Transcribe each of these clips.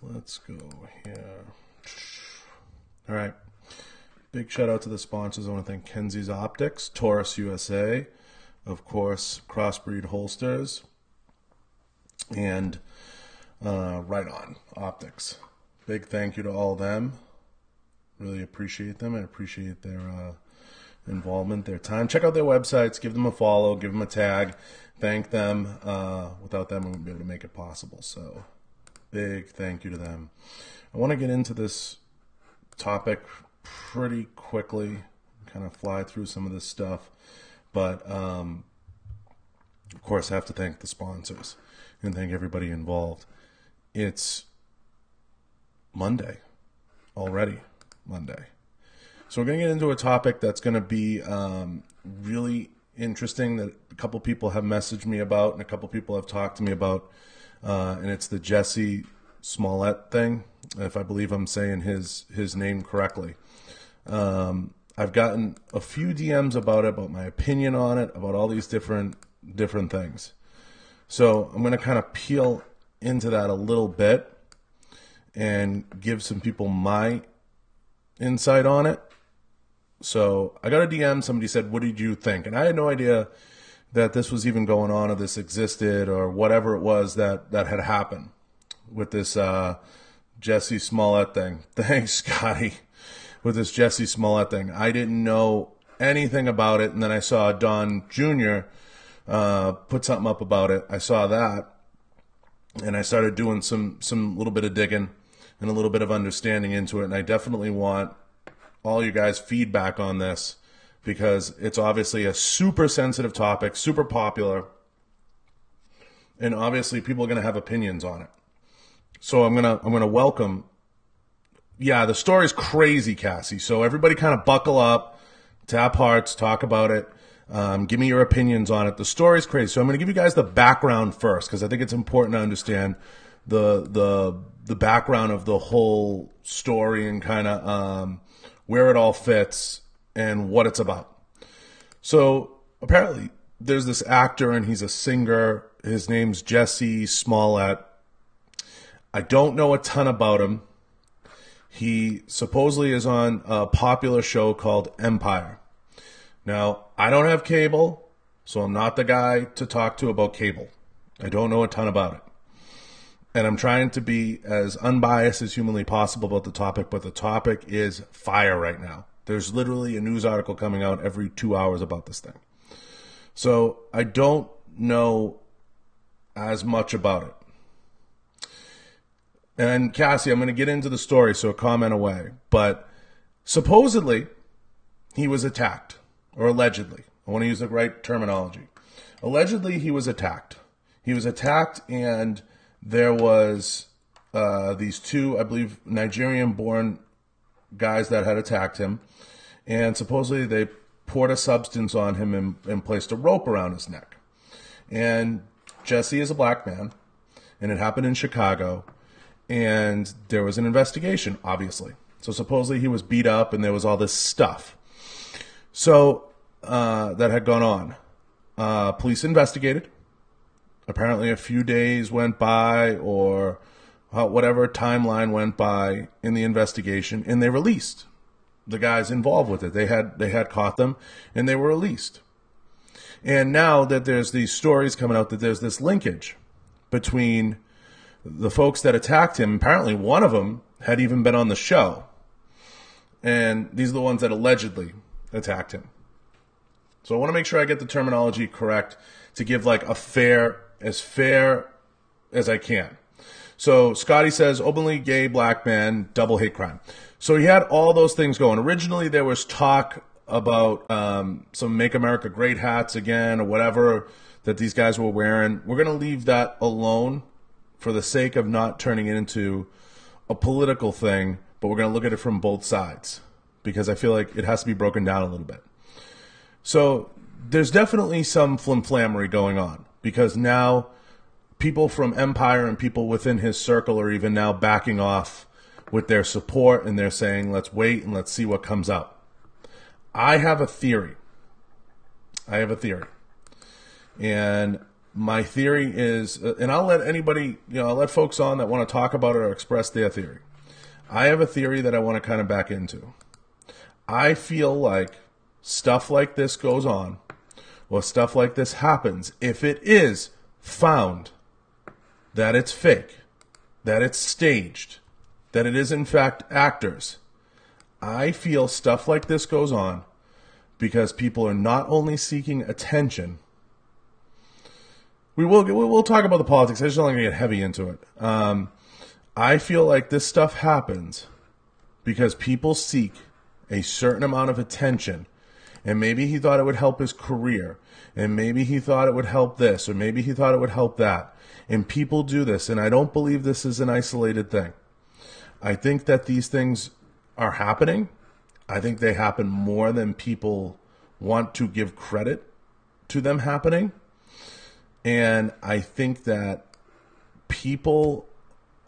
Let's go here. All right. Big shout out to the sponsors. I want to thank Kenzies Optics, Taurus USA, of course, Crossbreed Holsters, and Riton Optics. Big thank you to all of them. Really appreciate them and appreciate their involvement, their time. Check out their websites. Give them a follow. Give them a tag. Thank them. Without them, we wouldn't be able to make it possible. So big thank you to them. I want to get into this topic pretty quickly, kind of fly through some of this stuff. But, of course, I have to thank the sponsors and thank everybody involved. It's Monday already. Monday. So we're going to get into a topic that's going to be really interesting that a couple people have messaged me about and a couple people have talked to me about, and it's the Jussie Smollett thing, if I believe I'm saying his name correctly. I've gotten a few DMs about it, about my opinion on it, about all these different things. So I'm going to kind of peel into that a little bit and give some people my insight on it. So I got a DM. Somebody said, "What did you think?" And I had no idea that this was even going on or this existed or whatever it was that had happened with this Jussie Smollett thing. Thanks, Scotty. With this Jussie Smollett thing. I didn't know anything about it. And then I saw Don Jr. Put something up about it. I saw that. And I started doing some little bit of digging and a little bit of understanding into it. And I definitely want all you guys' feedback on this because it's obviously a super sensitive topic, super popular, and obviously people are going to have opinions on it. So I'm gonna welcome. Yeah, the story's crazy, Cassie. So everybody kind of buckle up, tap hearts, talk about it. Give me your opinions on it. The story's crazy. So I'm going to give you guys the background first because I think it's important to understand the background of the whole story and kind of where it all fits and what it's about. So apparently there's this actor and he's a singer. His name's Jussie Smollett. I don't know a ton about him. He supposedly is on a popular show called Empire. Now, I don't have cable, so I'm not the guy to talk to about cable. I don't know a ton about it. And I'm trying to be as unbiased as humanly possible about the topic, but the topic is fire right now. There's literally a news article coming out every 2 hours about this thing. So I don't know as much about it. And Cassie, I'm going to get into the story, so comment away. But supposedly, he was attacked, or allegedly. I want to use the right terminology. Allegedly, he was attacked. He was attacked, and there was these two, I believe, Nigerian-born guys that had attacked him. And supposedly, they poured a substance on him and placed a rope around his neck. And Jussie is a black man, and it happened in Chicago. And there was an investigation, obviously. So supposedly he was beat up and there was all this stuff. So that had gone on. Police investigated. Apparently a few days went by or whatever timeline went by in the investigation. And they released the guys involved with it. They had caught them and they were released. And now that there's these stories coming out that there's this linkage between the folks that attacked him, apparently one of them had even been on the show. And these are the ones that allegedly attacked him. So I want to make sure I get the terminology correct to give like a fair as I can. So Scotty says, openly gay black man, double hate crime. So he had all those things going. Originally there was talk about some Make America Great hats again or whatever that these guys were wearing. We're going to leave that alone for the sake of not turning it into a political thing, but we're going to look at it from both sides because I feel like it has to be broken down a little bit. So there's definitely some flimflammery going on because now people from Empire and people within his circle are even now backing off with their support and they're saying, let's wait and let's see what comes up. I have a theory. And My theory is, and I'll let anybody, I'll let folks on that want to talk about it or express their theory. I have a theory that I want to kind of back into. I feel like stuff like this goes on, or stuff like this happens, if it is found that it's fake, that it's staged, that it is in fact actors. I feel stuff like this goes on because people are not only seeking attention. We'll talk about the politics. I just don't want to get heavy into it. I feel like this stuff happens because people seek a certain amount of attention, and maybe he thought it would help his career, and maybe he thought it would help this, or maybe he thought it would help that. And people do this, and I don't believe this is an isolated thing. I think that these things are happening. I think they happen more than people want to give credit to them happening. And I think that people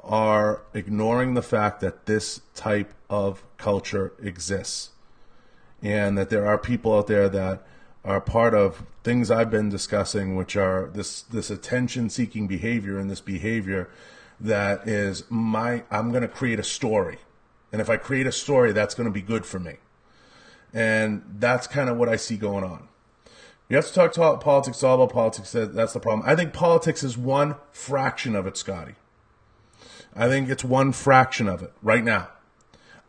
are ignoring the fact that this type of culture exists, and that there are people out there that are part of things I've been discussing, which are this attention-seeking behavior, and this behavior that is I'm going to create a story. And if I create a story, that's going to be good for me. And that's kind of what I see going on. You have to talk politics, all about politics. That's the problem. I think politics is one fraction of it, Scotty. I think it's one fraction of it right now.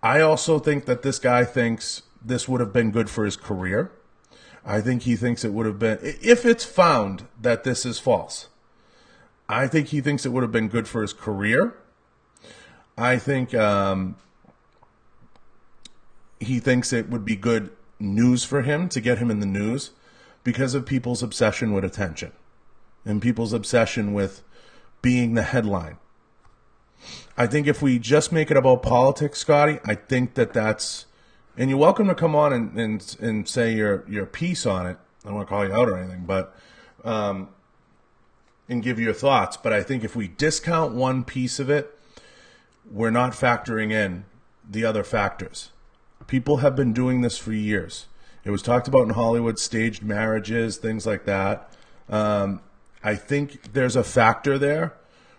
I also think that this guy thinks this would have been good for his career. I think he thinks it would have been, if it's found that this is false, I think he thinks it would have been good for his career. I think he thinks it would be good news for him to get him in the news, because of people's obsession with attention and people's obsession with being the headline. I think if we just make it about politics, Scotty, I think that's, and you're welcome to come on and say your piece on it. I don't want to call you out or anything, but and give your thoughts. But I think if we discount one piece of it, we're not factoring in the other factors. People have been doing this for years. It was talked about in Hollywood, staged marriages, things like that. I think there's a factor there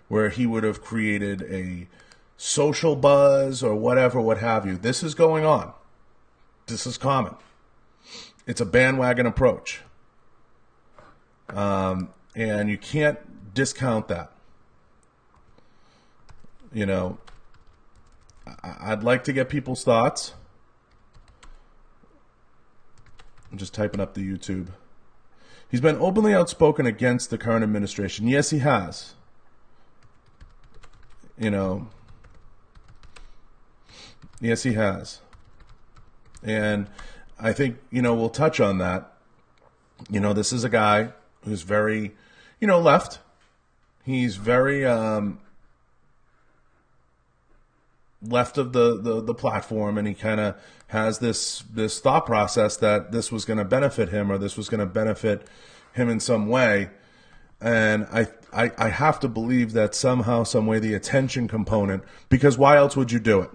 where he would have created a social buzz or whatever, what have you. This is going on. This is common. It's a bandwagon approach. And you can't discount that. I'd like to get people's thoughts. I'm just typing up the YouTube. He's been openly outspoken against the current administration. Yes, he has. Yes, he has. And I think, we'll touch on that. This is a guy who's very, left. He's very left of the platform, and he kind of has this thought process that this was going to benefit him, or this was going to benefit him in some way. And I have to believe that somehow, some way, the attention component, because why else would you do it?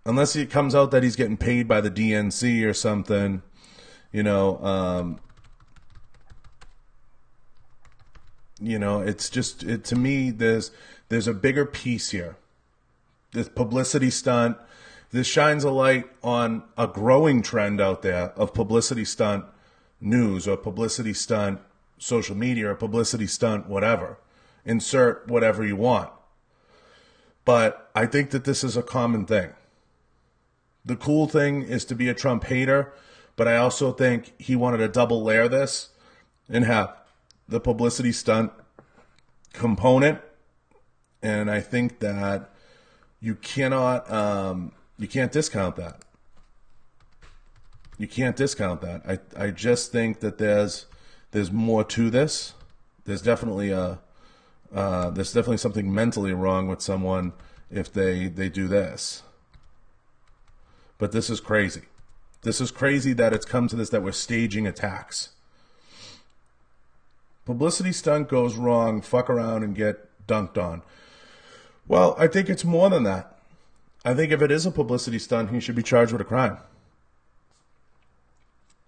Unless it comes out that he's getting paid by the DNC or something, it's just, to me, there's a bigger piece here. This publicity stunt, this shines a light on a growing trend out there of publicity stunt news, or publicity stunt social media, or publicity stunt whatever. Insert whatever you want. But I think that this is a common thing. The cool thing is to be a Trump hater, but I also think he wanted to double layer this and have the publicity stunt component. And I think that you can't discount that. You can't discount that. I just think that there's more to this. There's definitely something mentally wrong with someone if they do this. But this is crazy. This is crazy that it's come to this, that we're staging attacks. Publicity stunt goes wrong, fuck around and get dunked on. Well, I think it's more than that. I think if it is a publicity stunt, he should be charged with a crime.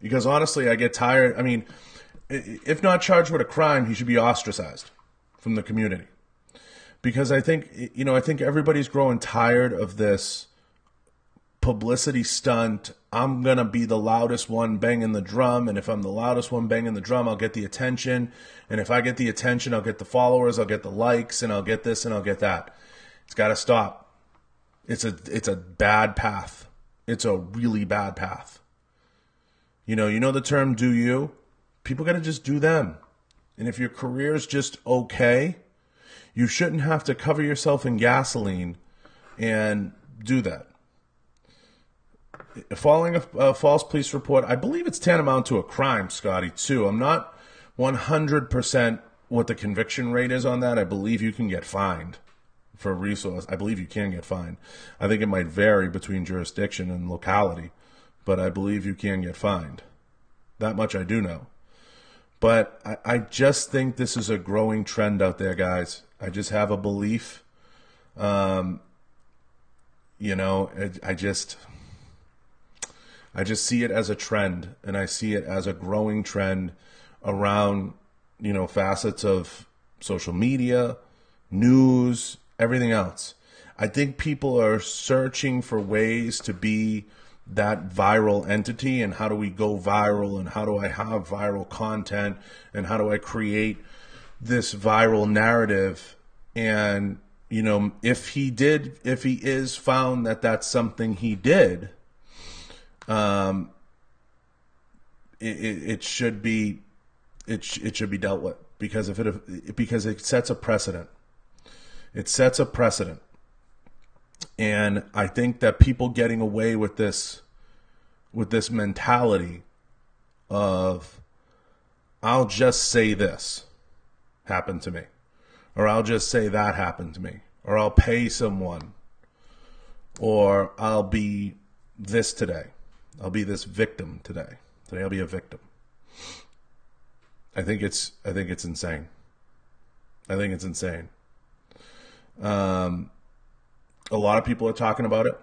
Because honestly, I get tired. I mean, if not charged with a crime, he should be ostracized from the community. Because I think everybody's growing tired of this publicity stunt. I'm going to be the loudest one banging the drum, and if I'm the loudest one banging the drum, I'll get the attention. And if I get the attention, I'll get the followers, I'll get the likes, and I'll get this and I'll get that. It's got to stop. It's a bad path. It's a really bad path. You know the term do you? People got to just do them. And if your career is just okay, you shouldn't have to cover yourself in gasoline and do that. Following a false police report, I believe it's tantamount to a crime, Scotty, too. I'm not 100% what the conviction rate is on that. I believe you can get fined for a resource. I believe you can get fined. I think it might vary between jurisdiction and locality, but I believe you can get fined. That much I do know. But I just think this is a growing trend out there, guys. I just have a belief. I just see it as a trend, and I see it as a growing trend around, facets of social media, news, everything else. I think people are searching for ways to be that viral entity, and how do we go viral, and how do I have viral content, and how do I create this viral narrative. And, if he is found that that's something he did, it should be dealt with, because because it sets a precedent. It sets a precedent. And I think that people getting away with this mentality of, I'll just say this happened to me, or I'll just say that happened to me, or I'll pay someone, or I'll be this today. I'll be this victim today. Today I'll be a victim. I think it's insane. I think it's insane. A lot of people are talking about it.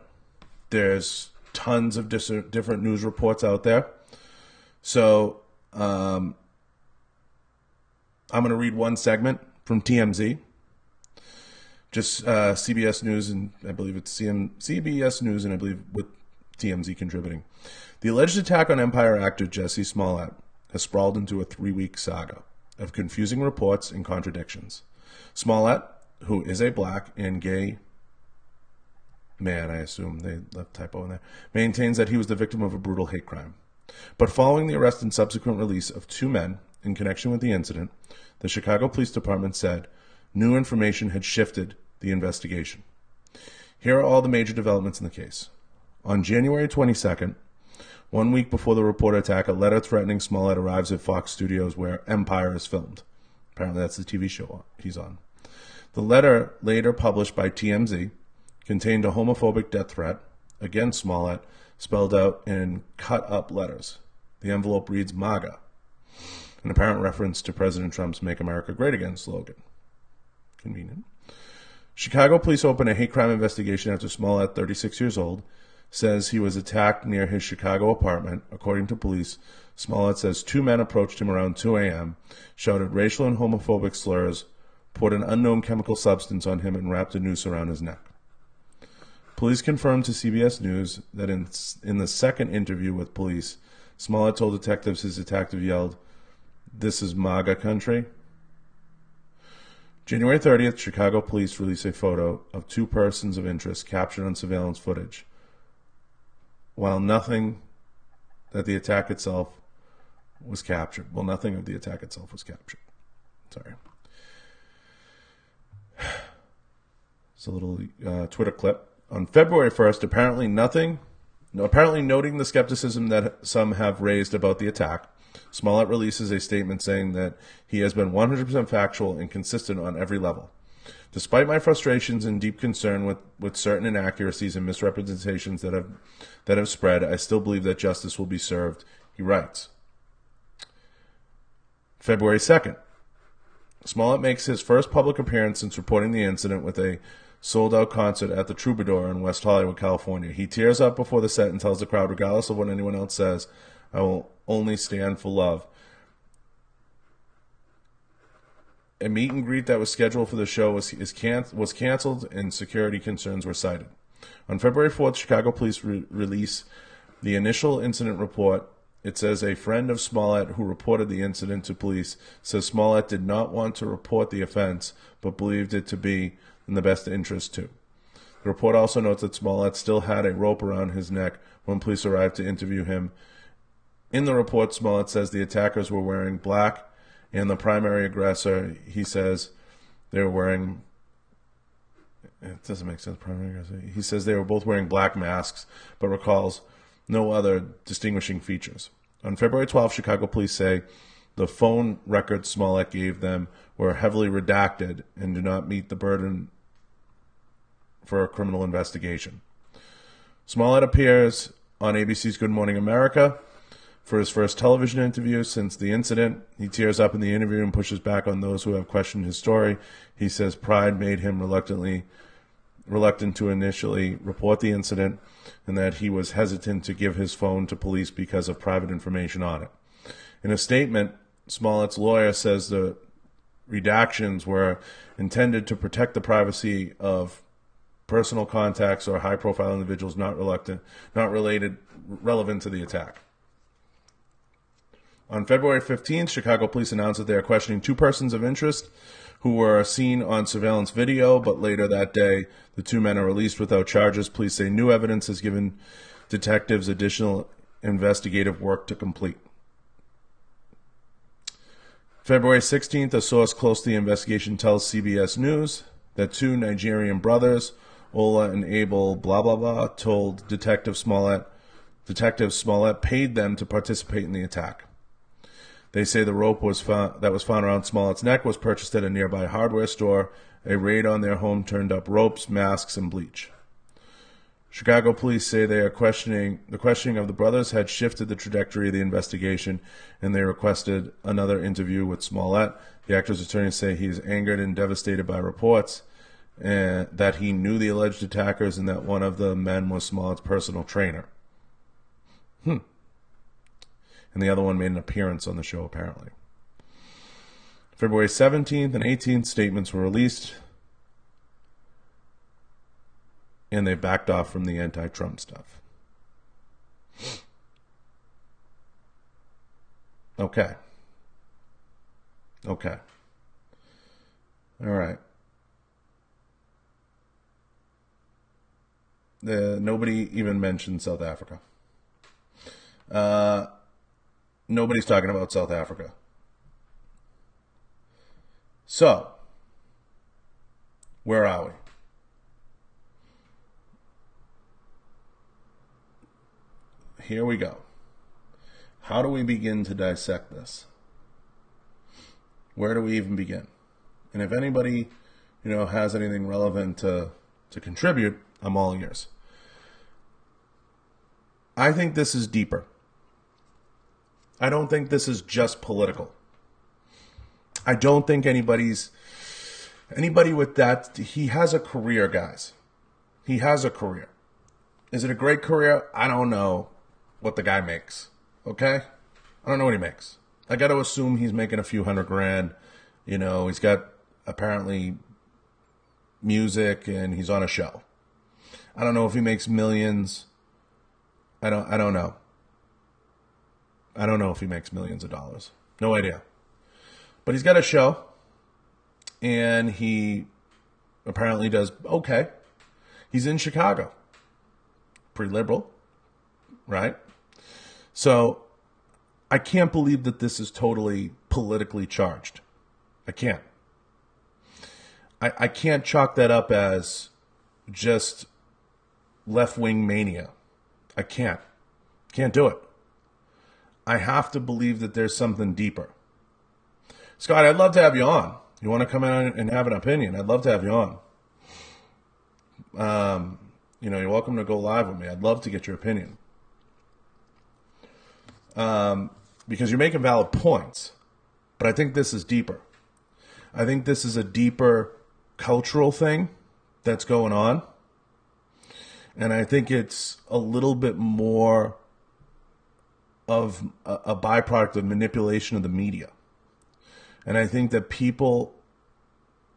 There's tons of different news reports out there. So I'm going to read one segment from TMZ. Just CBS News, and I believe it's CBS News, and I believe with TMZ contributing. The alleged attack on Empire actor Jussie Smollett has sprawled into a 3-week saga of confusing reports and contradictions. Smollett, who is a black and gay man, I assume they left typo in there, maintains that he was the victim of a brutal hate crime. But following the arrest and subsequent release of 2 men in connection with the incident, the Chicago Police Department said new information had shifted the investigation. Here are all the major developments in the case. On January 22nd, 1 week before the reported attack, a letter threatening Smollett arrives at Fox Studios where Empire is filmed. Apparently that's the TV show he's on. The letter, later published by TMZ, contained a homophobic death threat against Smollett, spelled out in cut-up letters. The envelope reads MAGA, an apparent reference to President Trump's Make America Great Again slogan. Convenient. Chicago police opened a hate crime investigation after Smollett, 36 years old, says he was attacked near his Chicago apartment. According to police, Smollett says 2 men approached him around 2 a.m., shouted racial and homophobic slurs, poured an unknown chemical substance on him, and wrapped a noose around his neck. Police confirmed to CBS News that in the second interview with police, Smollett told detectives his attacker yelled, "This is MAGA country." January 30th, Chicago police released a photo of 2 persons of interest captured on surveillance footage. While nothing of the attack itself was captured. Sorry. It's a little Twitter clip. On February 1st, apparently noting the skepticism that some have raised about the attack, Smollett releases a statement saying that he has been 100% factual and consistent on every level. Despite my frustrations and deep concern with certain inaccuracies and misrepresentations that have spread, I still believe that justice will be served, he writes. February 2nd. Smollett makes his first public appearance since reporting the incident with a sold-out concert at the Troubadour in West Hollywood, California. He tears up before the set and tells the crowd, regardless of what anyone else says, "I will only stand for love." A meet and greet that was scheduled for the show was canceled, and security concerns were cited. On February 4th, Chicago police released the initial incident report. It says a friend of Smollett who reported the incident to police says Smollett did not want to report the offense, but believed it to be in the best interest to. The report also notes that Smollett still had a rope around his neck when police arrived to interview him. In the report, Smollett says the attackers were wearing black, and the primary aggressor, he says, they were wearing... It doesn't make sense, primary aggressor. He says they were both wearing black masks, but recalls no other distinguishing features. On February 12th, Chicago police say the phone records Smollett gave them were heavily redacted and do not meet the burden for a criminal investigation. Smollett appears on ABC's Good Morning America for his first television interview since the incident. He tears up in the interview and pushes back on those who have questioned his story. He says pride made him reluctant to initially report the incident, and that he was hesitant to give his phone to police because of private information on it. In a statement, Smollett's lawyer says the redactions were intended to protect the privacy of personal contacts or high-profile individuals not relevant to the attack. On February 15th, Chicago police announced that they are questioning two persons of interest who were seen on surveillance video, but later that day, the two men are released without charges. Police say new evidence has given detectives additional investigative work to complete. February 16th, a source close to the investigation tells CBS News that two Nigerian brothers, Ola and Abel blah blah blah, told Detective Smollett paid them to participate in the attack. They say the rope that was found around Smollett's neck was purchased at a nearby hardware store. A raid on their home turned up ropes, masks, and bleach. Chicago police say the questioning of the brothers had shifted the trajectory of the investigation, and they requested another interview with Smollett. The actor's attorneys say he is angered and devastated by reports that he knew the alleged attackers and that one of the men was Smollett's personal trainer. And the other one made an appearance on the show, apparently. February 17th and 18th, statements were released, and they backed off from the anti-Trump stuff. Okay. All right. Nobody even mentioned South Africa. Nobody's talking about South Africa. So, where are we? Here we go. How do we begin to dissect this? Where do we even begin? And if anybody, has anything relevant to contribute, I'm all ears. I think this is deeper. I don't think this is just political. I don't think anybody with that, he has a career, guys. He has a career. Is it a great career? I don't know what the guy makes, okay? I don't know what he makes. I got to assume he's making a few $100,000. He's got apparently music and he's on a show. I don't know if he makes millions. I don't know. I don't know if he makes millions of dollars. No idea. But he's got a show, and he apparently does okay. He's in Chicago. Pretty liberal, right? So I can't believe that this is totally politically charged. I can't. I can't chalk that up as just left-wing mania. I can't. Can't do it. I have to believe that there's something deeper. Scott, I'd love to have you on. You want to come in and have an opinion? I'd love to have you on. You're welcome to go live with me. I'd love to get your opinion. Because you're making valid points. But I think this is deeper. I think this is a deeper cultural thing that's going on. And I think it's a little bit more of a byproduct of manipulation of the media. And I think that people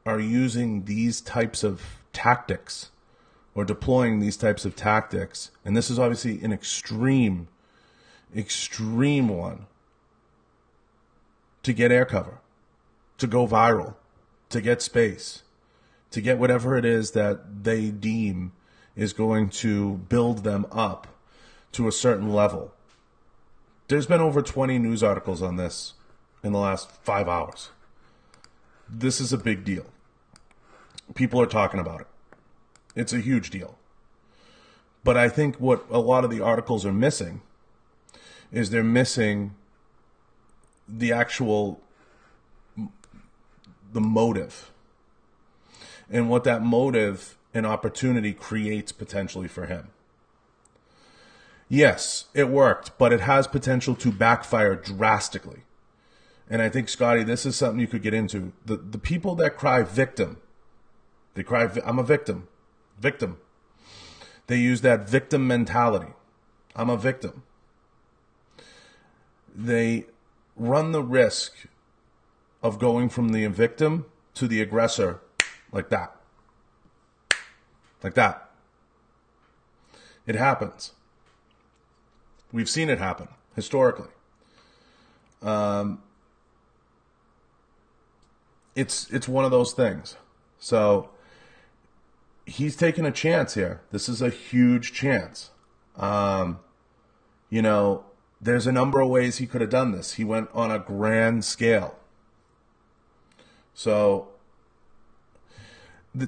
are using these types of tactics or deploying these types of tactics, and this is obviously an extreme one, to get air cover, to go viral, to get space, to get whatever it is that they deem is going to build them up to a certain level. There's been over 20 news articles on this in the last 5 hours. This is a big deal. People are talking about it. It's a huge deal. But I think what a lot of the articles are missing is they're missing the motive, and what that motive and opportunity creates potentially for him. Yes, it worked, but it has potential to backfire drastically. And I think, Scotty, this is something you could get into. The people that cry victim, they cry, I'm a victim. Victim. They use that victim mentality. I'm a victim. They run the risk of going from the victim to the aggressor like that. Like that. It happens. We've seen it happen historically. It's one of those things. So he's taking a chance here. This is a huge chance. There's a number of ways he could have done this. He went on a grand scale. So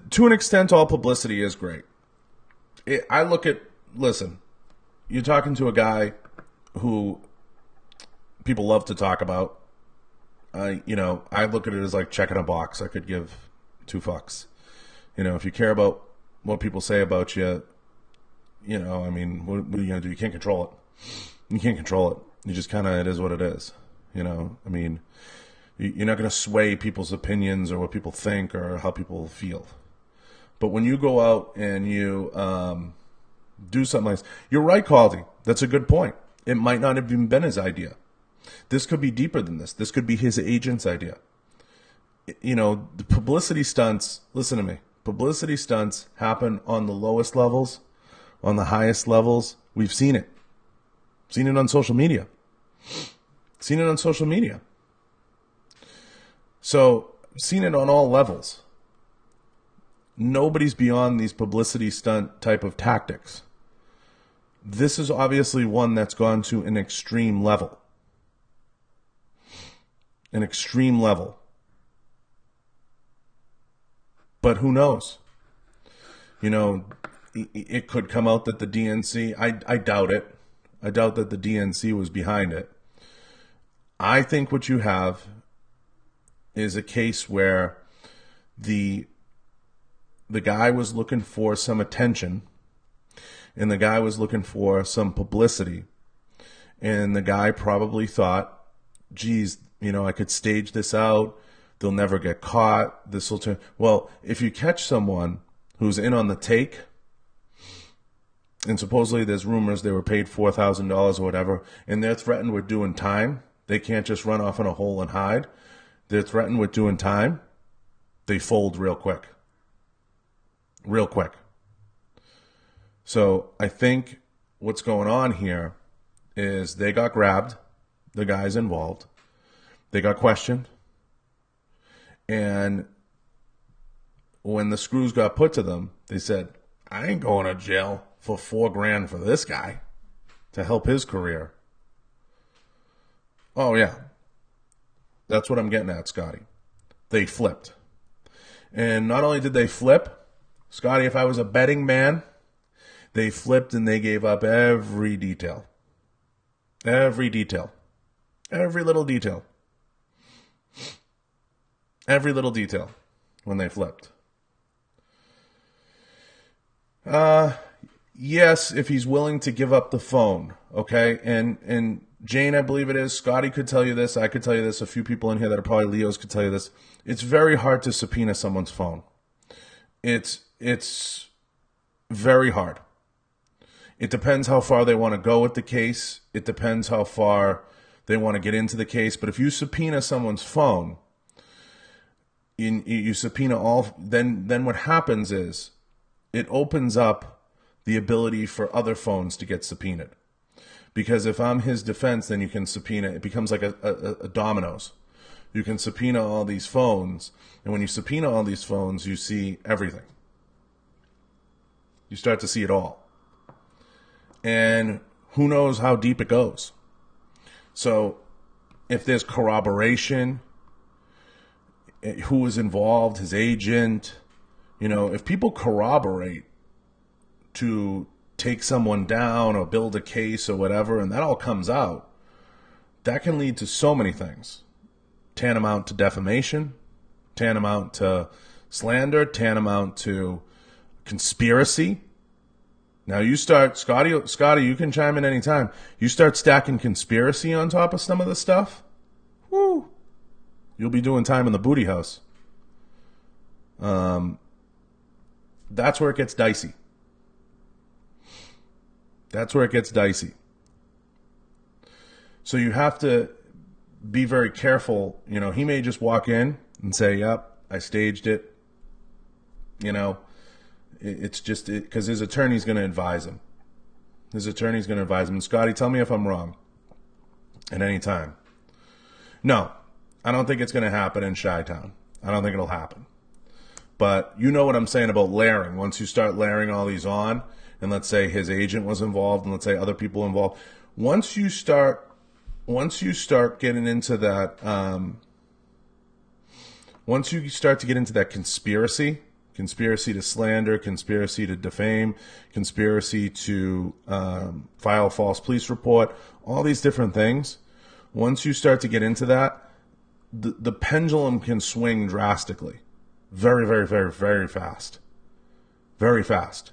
to an extent, all publicity is great. Listen, you're talking to a guy who people love to talk about. I look at it as like checking a box. I could give two fucks. If you care about what people say about you, what are you going to do? You can't control it. You can't control it. You just kind of, it is what it is. You're not going to sway people's opinions or what people think or how people feel. But when you go out and you do something like this, you're right, Caldy. That's a good point. It might not have even been his idea. This could be deeper than this. This could be his agent's idea. The publicity stunts, listen to me, publicity stunts happen on the lowest levels, on the highest levels. We've seen it. Seen it on social media. Seen it on social media. So, seen it on all levels. Nobody's beyond these publicity stunt type of tactics. This is obviously one that's gone to an extreme level. An extreme level. But who knows? It could come out that the DNC, I doubt it. I doubt that the DNC was behind it. I think what you have is a case where the guy was looking for some attention, and the guy was looking for some publicity, and the guy probably thought, geez, I could stage this out. They'll never get caught. This will turn. Well, if you catch someone who's in on the take, and supposedly there's rumors they were paid $4,000 or whatever, and they're threatened with doing time, they can't just run off in a hole and hide. They're threatened with doing time. They fold real quick. Real quick. So I think what's going on here is they got grabbed, the guys involved. They got questioned. And when the screws got put to them, they said, I ain't going to jail for $4,000 for this guy to help his career. Oh, yeah. That's what I'm getting at, Scotty. They flipped. And not only did they flip, Scotty, if I was a betting man, they flipped and they gave up every detail. Every detail. Every little detail. Every little detail when they flipped. Yes, if he's willing to give up the phone, okay? And Jane, I believe it is. Scotty could tell you this. I could tell you this. A few people in here that are probably Leos could tell you this. It's very hard to subpoena someone's phone. It's very hard. It depends how far they want to go with the case. It depends how far they want to get into the case. But if you subpoena someone's phone, you subpoena all, then what happens is it opens up the ability for other phones to get subpoenaed. Because if I'm his defense, then you can subpoena, it becomes like a dominoes. You can subpoena all these phones, and when you subpoena all these phones, you see everything. You start to see it all. And who knows how deep it goes. So if there's corroboration, who is involved, his agent, if people corroborate to take someone down or build a case or whatever, and that all comes out, that can lead to so many things. Tantamount to defamation, tantamount to slander, tantamount to conspiracy. Now you start, Scotty, you can chime in anytime. You start stacking conspiracy on top of some of this stuff, whoo, you'll be doing time in the booty house. That's where it gets dicey. That's where it gets dicey. So you have to be very careful. He may just walk in and say, yep, I staged it. It's just because his attorney's going to advise him. And Scotty, tell me if I'm wrong at any time. No, I don't think it's going to happen in Chi-Town. I don't think it'll happen. But you know what I'm saying about layering. Once you start layering all these on, and let's say his agent was involved, and let's say other people involved, once you start getting into that, once you start to get into that conspiracy to slander, conspiracy to defame, conspiracy to file a false police report, all these different things, once you start to get into that, the pendulum can swing drastically. Very, very, very, very fast. Very fast.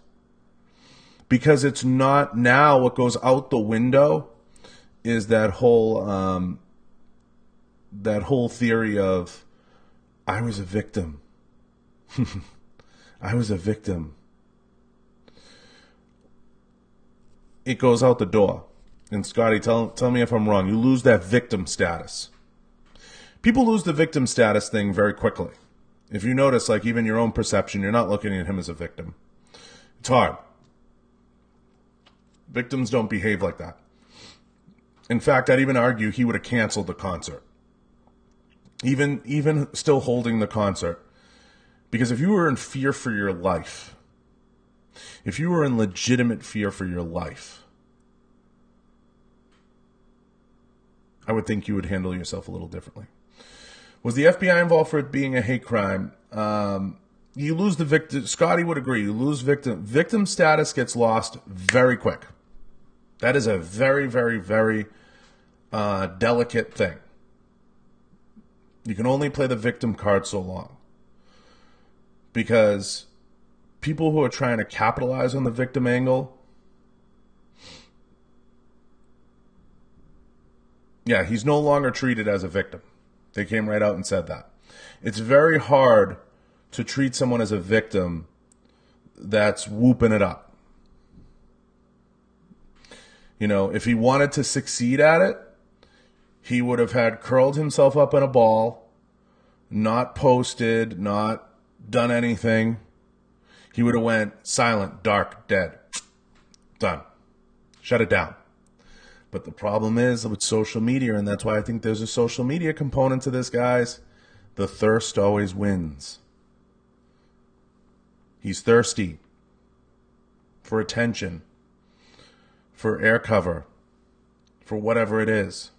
Because it's not now, what goes out the window is that whole theory of, I was a victim. I was a victim. It goes out the door. And Scotty, tell me if I'm wrong. You lose that victim status. People lose the victim status thing very quickly. If you notice, like even your own perception, you're not looking at him as a victim. It's hard. Victims don't behave like that. In fact, I'd even argue he would have canceled the concert. Even still holding the concert. Because if you were in fear for your life, if you were in legitimate fear for your life, I would think you would handle yourself a little differently. Was the FBI involved for it being a hate crime? You lose the victim. Scotty would agree. You lose victim. Victim status gets lost very quick. That is a very, very, very delicate thing. You can only play the victim card so long. Because people who are trying to capitalize on the victim angle, yeah, he's no longer treated as a victim. They came right out and said that. It's very hard to treat someone as a victim that's whooping it up. If he wanted to succeed at it, he would have had curled himself up in a ball, not posted, not done anything. He would have went silent, dark, dead. Done. Shut it down. But the problem is with social media, and that's why I think there's a social media component to this, guys. The thirst always wins. He's thirsty for attention, for air cover, for whatever it is.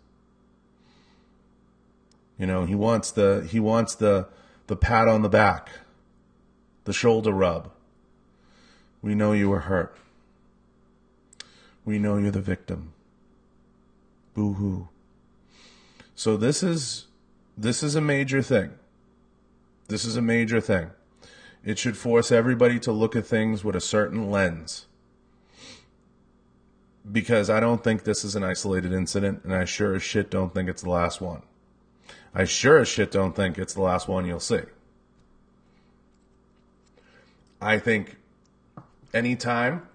He wants the pat on the back, the shoulder rub. We know you were hurt. We know you're the victim. Boo-hoo. So this is a major thing. This is a major thing. It should force everybody to look at things with a certain lens. Because I don't think this is an isolated incident, and I sure as shit don't think it's the last one. I sure as shit don't think it's the last one you'll see. I think anytime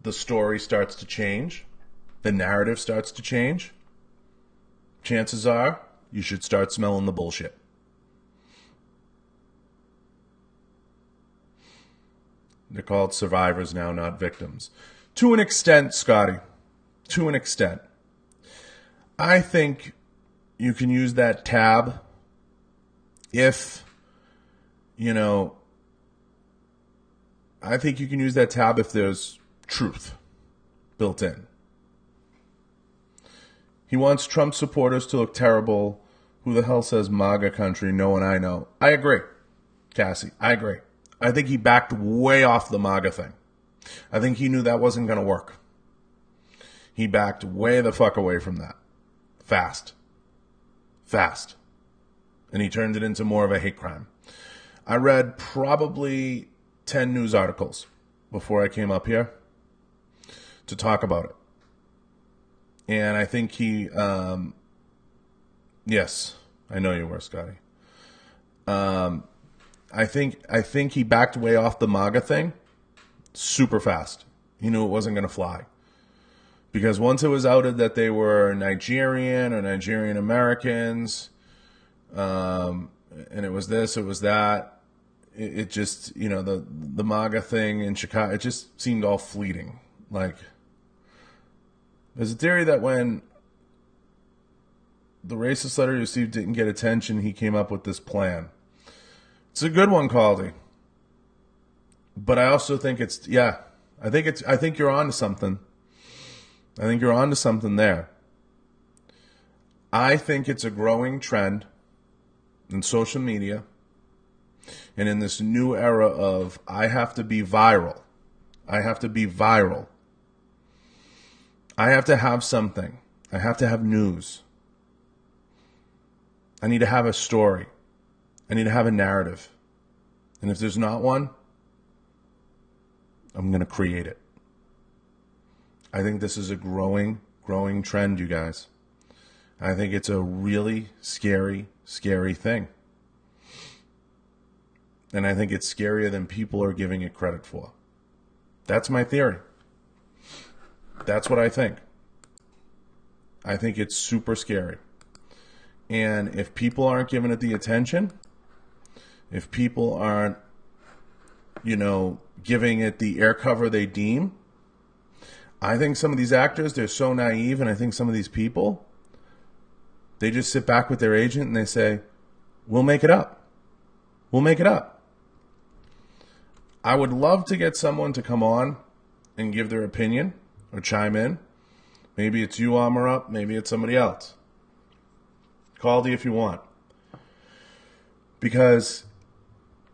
the story starts to change, the narrative starts to change, chances are you should start smelling the bullshit. They're called survivors now, not victims. To an extent, Scotty. To an extent. I think you can use that tab if, I think you can use that tab if there's truth built in. He wants Trump supporters to look terrible. Who the hell says MAGA country? No one I know. I agree, Cassie. I agree. I think he backed way off the MAGA thing. I think he knew that wasn't going to work. He backed way the fuck away from that. Fast. And he turned it into more of a hate crime. I read probably 10 news articles before I came up here to talk about it. And I think he, yes, I know you were, Scotty. I think he backed way off the MAGA thing super fast. He knew it wasn't going to fly. Because once it was outed that they were Nigerian or Nigerian Americans, and it was this, it was that, it just, the MAGA thing in Chicago, it just seemed all fleeting. Like, there's a theory that when the racist letter he received didn't get attention, he came up with this plan. It's a good one, Caldy. But I also think I think you're on to something. I think you're on to something there. I think it's a growing trend in social media and in this new era of I have to be viral. I have to be viral. I have to have something. I have to have news. I need to have a story. I need to have a narrative. And if there's not one, I'm going to create it. I think this is a growing trend, you guys. I think it's a really scary thing. And I think it's scarier than people are giving it credit for. That's my theory. That's what I think. I think it's super scary. And if people aren't giving it the attention, if people aren't, giving it the air cover they deem, I think some of these actors, they're so naive, and I think some of these people, they just sit back with their agent and they say, we'll make it up. We'll make it up. I would love to get someone to come on and give their opinion or chime in. Maybe it's you, Armor Up. Maybe it's somebody else. Caldy if you want. Because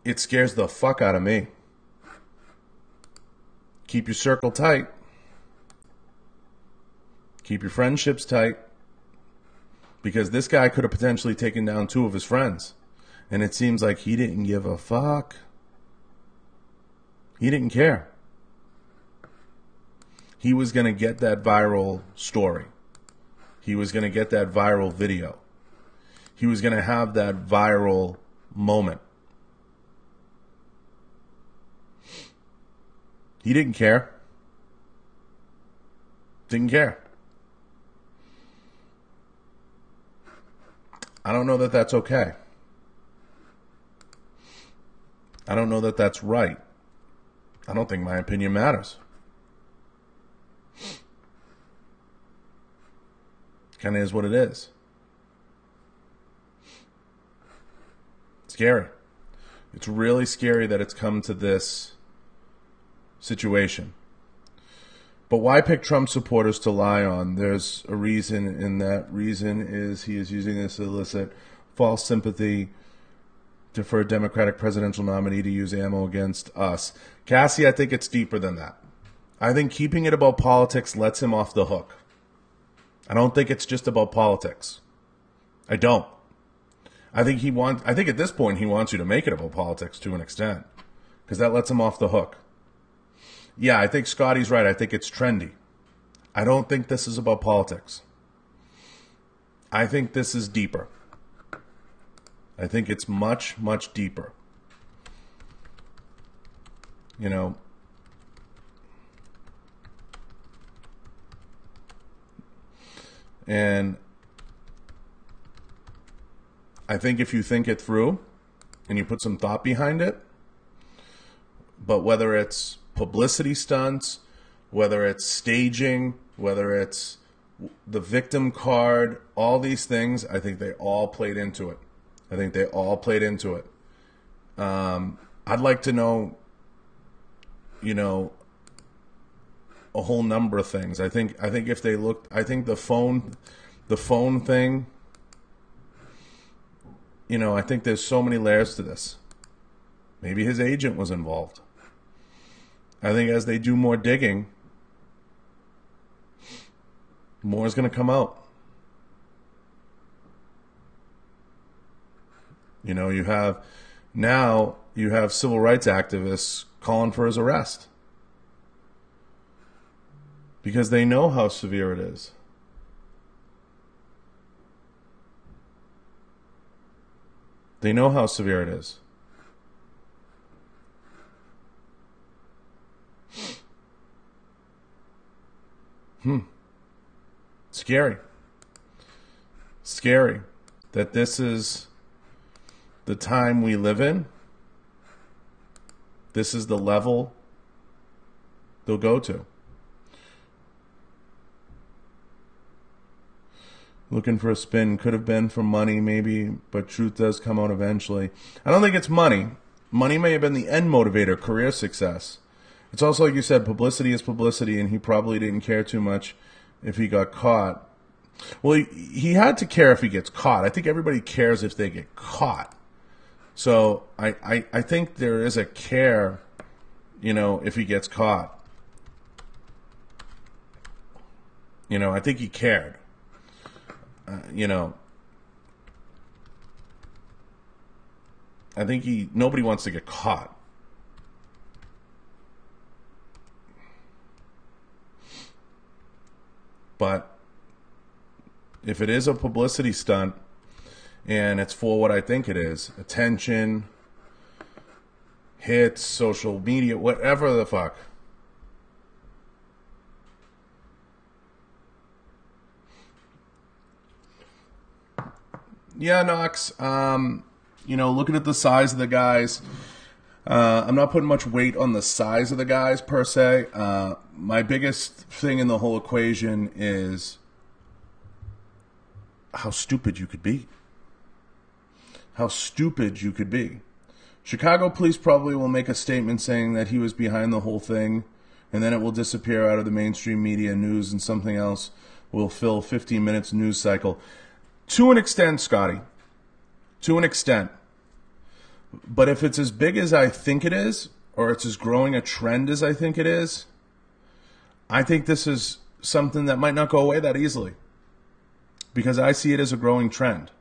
it scares the fuck out of me. Keep your circle tight. Keep your friendships tight. Because this guy could have potentially taken down 2 of his friends. And it seems like he didn't give a fuck. He didn't care. He was going to get that viral story. He was going to get that viral video. He was going to have that viral moment. He didn't care. Didn't care. I don't know that that's okay. I don't know that that's right. I don't think my opinion matters. Kind of is what it is. Scary. It's really scary that it's come to this situation. But why pick Trump supporters to lie on? There's a reason, and that reason is he is using this to elicit false sympathy for a Democratic presidential nominee to use ammo against us. Cassie, I think it's deeper than that. I think keeping it about politics lets him off the hook. I don't think it's just about politics. I don't. I think at this point he wants you to make it about politics to an extent, because that lets him off the hook. Yeah, I think Scotty's right. I think it's trendy. I don't think this is about politics. I think this is deeper. I think it's much, much deeper. And I think if you think it through and you put some thought behind it, But whether it's publicity stunts, whether it's staging, whether it's the victim card, all these things, I think they all played into it. I'd like to know, a whole number of things. I think if they looked, I think the phone thing, I think there's so many layers to this. Maybe his agent was involved. I think as they do more digging, more is going to come out. You have civil rights activists calling for his arrest because they know how severe it is. They know how severe it is. Scary that this is the time we live in. This is the level they'll go to. Looking for a spin. Could have been for money, maybe, but truth does come out eventually. I don't think it's money. Money may have been the end motivator, career success. It's also, like you said, publicity is publicity, and he probably didn't care too much if he got caught. Well, he had to care if he gets caught. I think everybody cares if they get caught. So I think there is a care, if he gets caught. I think he cared. I think nobody wants to get caught. But if it is a publicity stunt and it's for what I think it is, attention, hits, social media, whatever the fuck, yeah, Knox, looking at the size of the guys, I'm not putting much weight on the size of the guys per se. My biggest thing in the whole equation is how stupid you could be. How stupid you could be. Chicago police probably will make a statement saying that he was behind the whole thing, and then it will disappear out of the mainstream media news and something else will fill 15 minutes news cycle. To an extent, Scotty. To an extent. But if it's as big as I think it is, or it's as growing a trend as I think it is, I think this is something that might not go away that easily. Because I see it as a growing trend.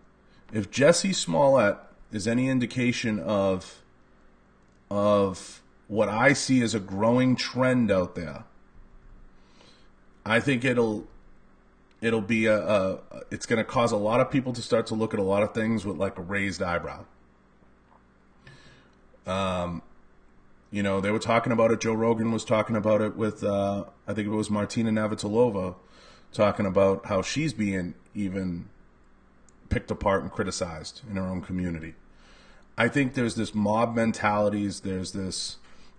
If Jussie Smollett is any indication of what I see as a growing trend out there, I think it'll be it's going to cause a lot of people to start to look at a lot of things with like a raised eyebrow. They were talking about it. Joe Rogan was talking about it with, I think it was Martina Navratilova, talking about how she's being even picked apart and criticized in her own community. I think there's this mob mentalities, there's this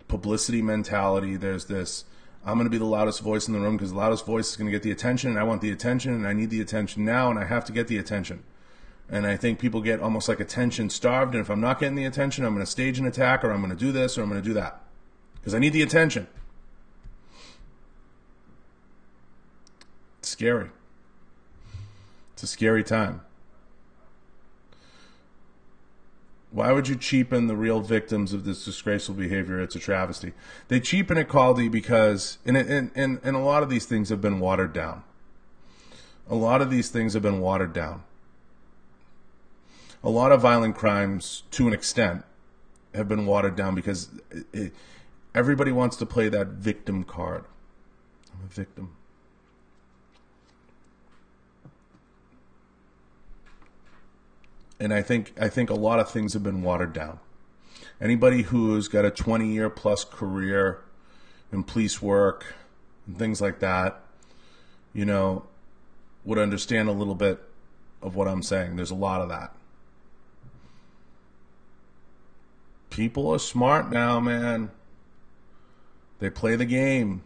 publicity mentality, there's this, I'm going to be the loudest voice in the room because the loudest voice is going to get the attention, and I want the attention, and I need the attention now, and I have to get the attention. And I think people get almost like attention starved, and if I'm not getting the attention, I'm going to stage an attack, or I'm going to do this, or I'm going to do that. Because I need the attention. It's scary. It's a scary time. Why would you cheapen the real victims of this disgraceful behavior? It's a travesty. They cheapen it, Caldy, because and a lot of these things have been watered down. A lot of these things have been watered down. A lot of violent crimes, to an extent, have been watered down because everybody wants to play that victim card. I'm a victim. And I think a lot of things have been watered down. Anybody who's got a 20-year plus career in police work and things like that, would understand a little bit of what I'm saying. There's a lot of that. People are smart now, man. They play the game.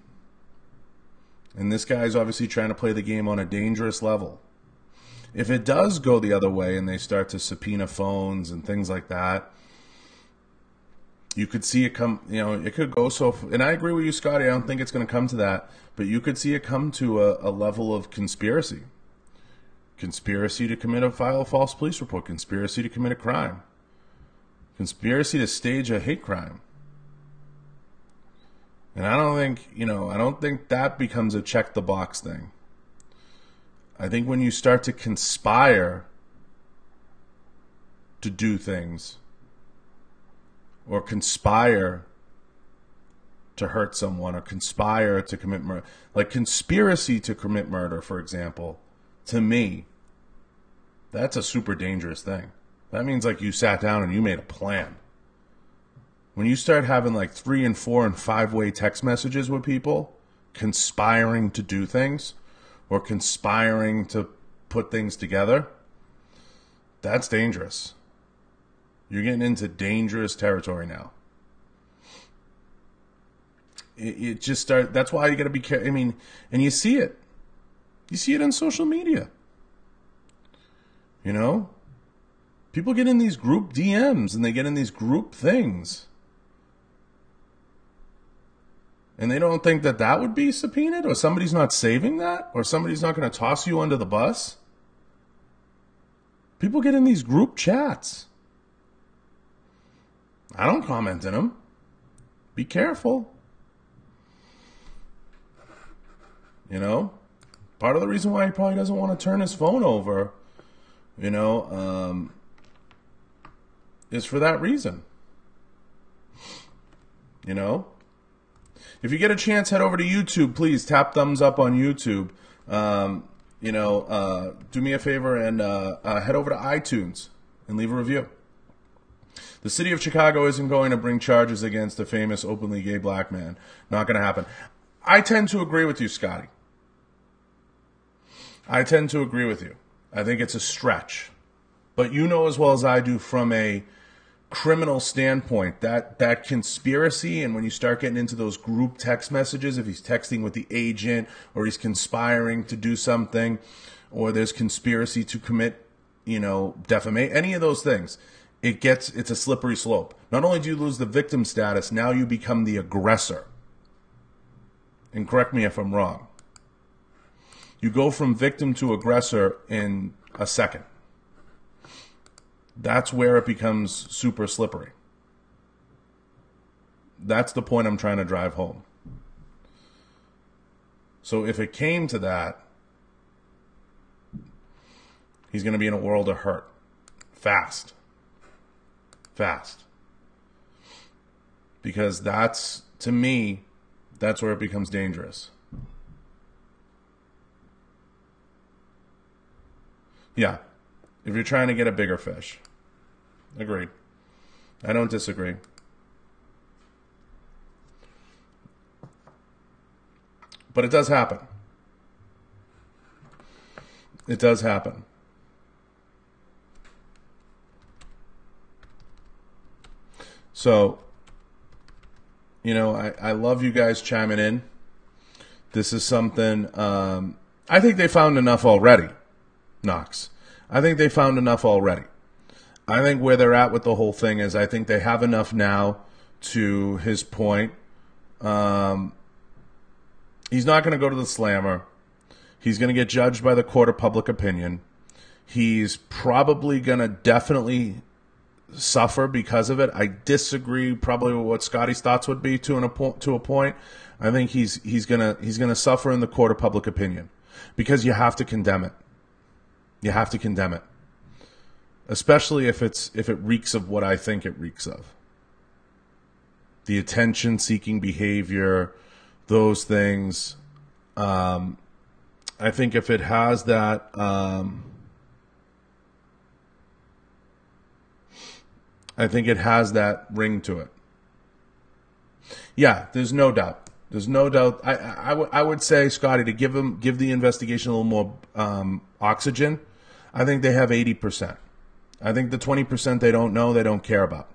And this guy's obviously trying to play the game on a dangerous level. If it does go the other way and they start to subpoena phones and things like that, you could see it come, it could go so, and I agree with you, Scotty, I don't think it's going to come to that, but you could see it come to a level of conspiracy. Conspiracy to file a false police report, conspiracy to commit a crime, conspiracy to stage a hate crime. And I don't think that becomes a check the box thing. I think when you start to conspire to do things or conspire to hurt someone or conspire to commit murder, like conspiracy to commit murder, for example, to me, that's a super dangerous thing. That means like you sat down and you made a plan. When you start having like 3 and 4 and 5-way text messages with people conspiring to do things or conspiring to put things together, that's dangerous. You're getting into dangerous territory now. It just starts. That's why you got to be careful. I mean, and you see it. You see it on social media. People get in these group DMs and they get in these group things. And they don't think that would be subpoenaed, or somebody's not saving that, or somebody's not going to toss you under the bus. People get in these group chats. I don't comment in them. Be careful. Part of the reason why he probably doesn't want to turn his phone over, is for that reason. If you get a chance, head over to YouTube. Please tap thumbs up on YouTube. Do me a favor and head over to iTunes and leave a review. The city of Chicago isn't going to bring charges against a famous openly gay black man. Not going to happen. I tend to agree with you, Scotty. I tend to agree with you. I think it's a stretch. But you know as well as I do from a criminal standpoint, that conspiracy, and when you start getting into those group text messages, if he's texting with the agent or he's conspiring to do something, or there's conspiracy to commit, defamation, any of those things, it's a slippery slope. Not only do you lose the victim status, now you become the aggressor. And correct me if I'm wrong. You go from victim to aggressor in a second. That's where it becomes super slippery. That's the point I'm trying to drive home. So if it came to that, he's going to be in a world of hurt. Fast. Because to me, that's where it becomes dangerous. Yeah. If you're trying to get a bigger fish. Agreed. I don't disagree. But it does happen. It does happen. So, I love you guys chiming in. This is something, I think they found enough already, Knox. I think they found enough already. I think where they're at with the whole thing is I think they have enough now, to his point. He's not going to go to the slammer. He's going to get judged by the court of public opinion. He's probably going to definitely suffer because of it. I disagree probably with what Scotty's thoughts would be to a point. I think he's going to suffer in the court of public opinion because you have to condemn it. You have to condemn it, especially if it reeks of what I think it reeks of. The attention-seeking behavior, those things. I think if it has that, I think it has that ring to it. Yeah, there's no doubt. There's no doubt. I would say, Scotty, to give the investigation a little more oxygen. I think they have 80%. I think the 20% they don't know, they don't care about.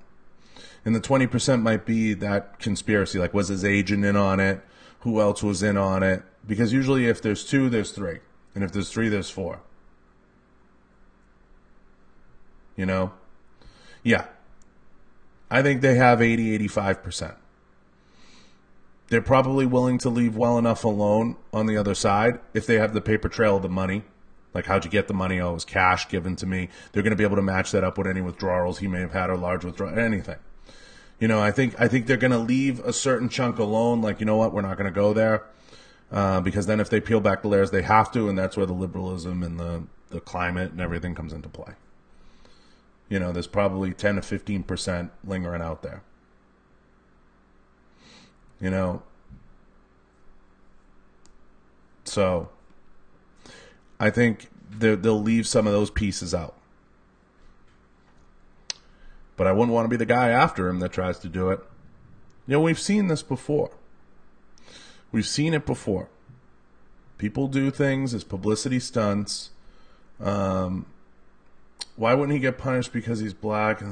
And the 20% might be that conspiracy. Like, was his agent in on it? Who else was in on it? Because usually if there's 2, there's 3. And if there's 3, there's 4. You know? Yeah. I think they have 80-85%. They're probably willing to leave well enough alone on the other side if they have the paper trail of the money. Like, how'd you get the money? Oh, it was cash given to me. They're going to be able to match that up with any withdrawals he may have had or large withdrawals, anything. You know, I think they're going to leave a certain chunk alone. Like, you know what? We're not going to go there. Because then if they peel back the layers, they have to, and that's where the liberalism and the climate and everything comes into play. You know, there's probably 10 to 15% lingering out there. You know? So, I think they'll leave some of those pieces out. But I wouldn't want to be the guy after him that tries to do it. You know, we've seen this before. We've seen it before. People do things as publicity stunts. Why wouldn't he get punished because he's black?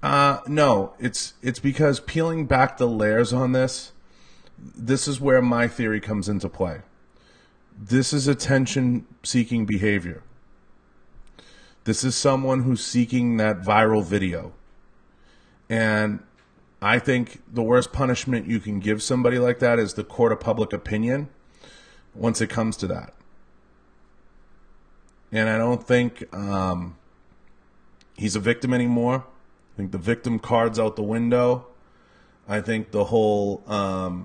No, it's because peeling back the layers on this is where my theory comes into play. This is attention-seeking behavior. This is someone who's seeking that viral video. And I think the worst punishment you can give somebody like that is the court of public opinion once it comes to that. And I don't think he's a victim anymore. I think the victim card's out the window. I think the whole, I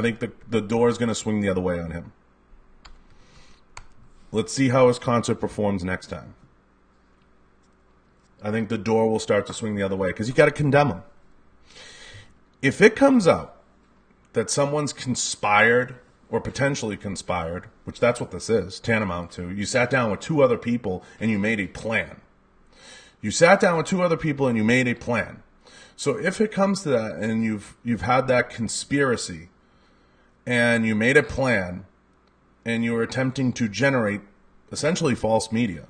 think the door is going to swing the other way on him. Let's see how his concert performs next time. I think the door will start to swing the other way because you got to condemn him. If it comes out that someone's conspired or potentially conspired, which that's what this is, tantamount to, you sat down with 2 other people and you made a plan. You sat down with 2 other people and you made a plan. So if it comes to that and you've had that conspiracy and you made a plan and you were attempting to generate essentially false media,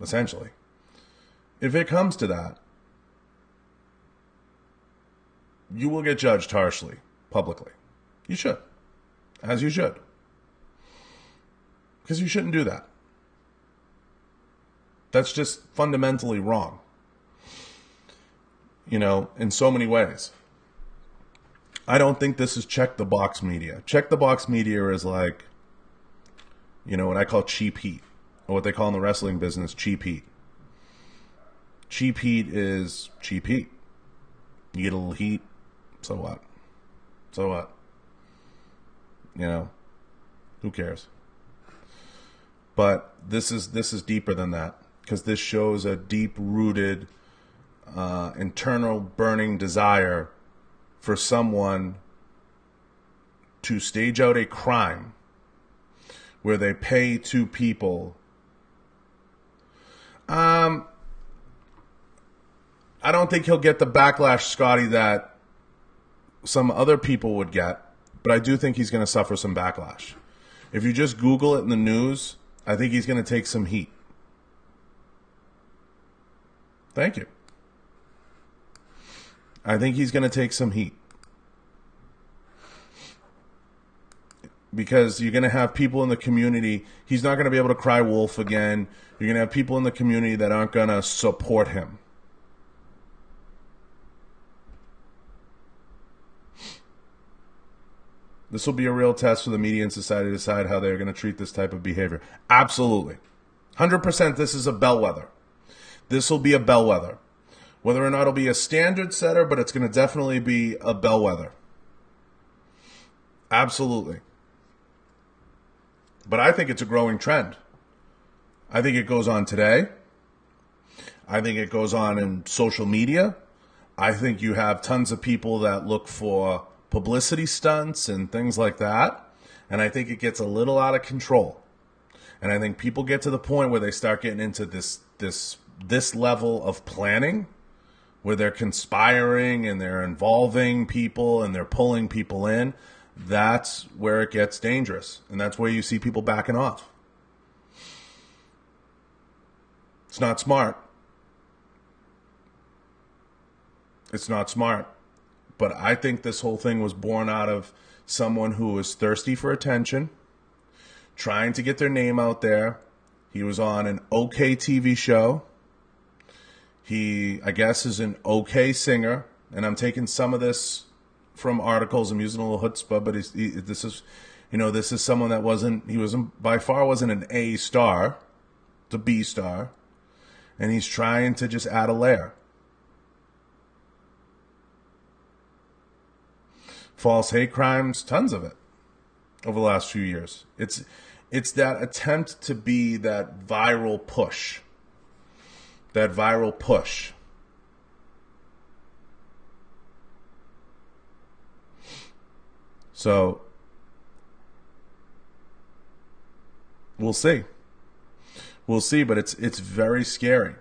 essentially, if it comes to that, you will get judged harshly, publicly. You should. As you should. Because you shouldn't do that. That's just fundamentally wrong. You know, in so many ways. I don't think this is check-the-box media. Check-the-box media is like, you know, what I call cheap heat. Or what they call in the wrestling business, cheap heat. Cheap heat is cheap heat. You get a little heat, so what? So what? You know, who cares? But this is deeper than that, because this shows a deep-rooted, internal burning desire for someone to stage out a crime where they pay 2 people. I don't think he'll get the backlash, Scotty, that some other people would get, but I do think he's going to suffer some backlash. If you just Google it in the news, I think he's going to take some heat. Thank you. I think he's going to take some heat. Because you're going to have people in the community, he's not going to be able to cry wolf again. You're going to have people in the community that aren't going to support him. This will be a real test for the media and society to decide how they're going to treat this type of behavior. Absolutely. 100% this is a bellwether. This will be a bellwether. Whether or not it'll be a standard setter, but it's going to definitely be a bellwether. Absolutely. But I think it's a growing trend. I think it goes on today. I think it goes on in social media. I think you have tons of people that look for publicity stunts and things like that. And I think it gets a little out of control. And I think people get to the point where they start getting into this level of planning, where they're conspiring and they're involving people and they're pulling people in. That's where it gets dangerous. And that's where you see people backing off. It's not smart. It's not smart. But I think this whole thing was born out of someone who was thirsty for attention, trying to get their name out there. He was on an okay TV show. He, I guess, is an okay singer. And I'm taking some of this from articles. I'm using a little chutzpah, but this is someone that by far wasn't an A star. It's a B star. And he's trying to just add a layer. False hate crimes, tons of it over the last few years. It's that attempt to be that viral push. That viral push. So, we'll see. We'll see, but it's very scary.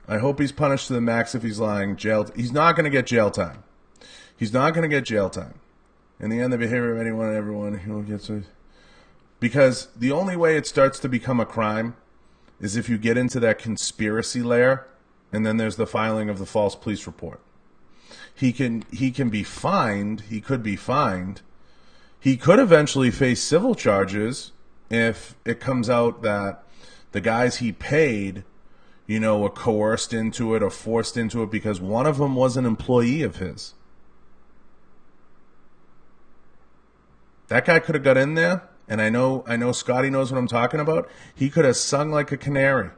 I hope he's punished to the max if he's lying. He's not going to get jail time. He's not going to get jail time. In the end, the behavior of anyone and everyone who gets it. Because the only way it starts to become a crime is if you get into that conspiracy layer, and then there's the filing of the false police report. He can be fined. He could be fined. He could eventually face civil charges if it comes out that the guys he paid, were coerced into it or forced into it because one of them was an employee of his. That guy could have got in there, and I know Scotty knows what I'm talking about. He could have sung like a canary.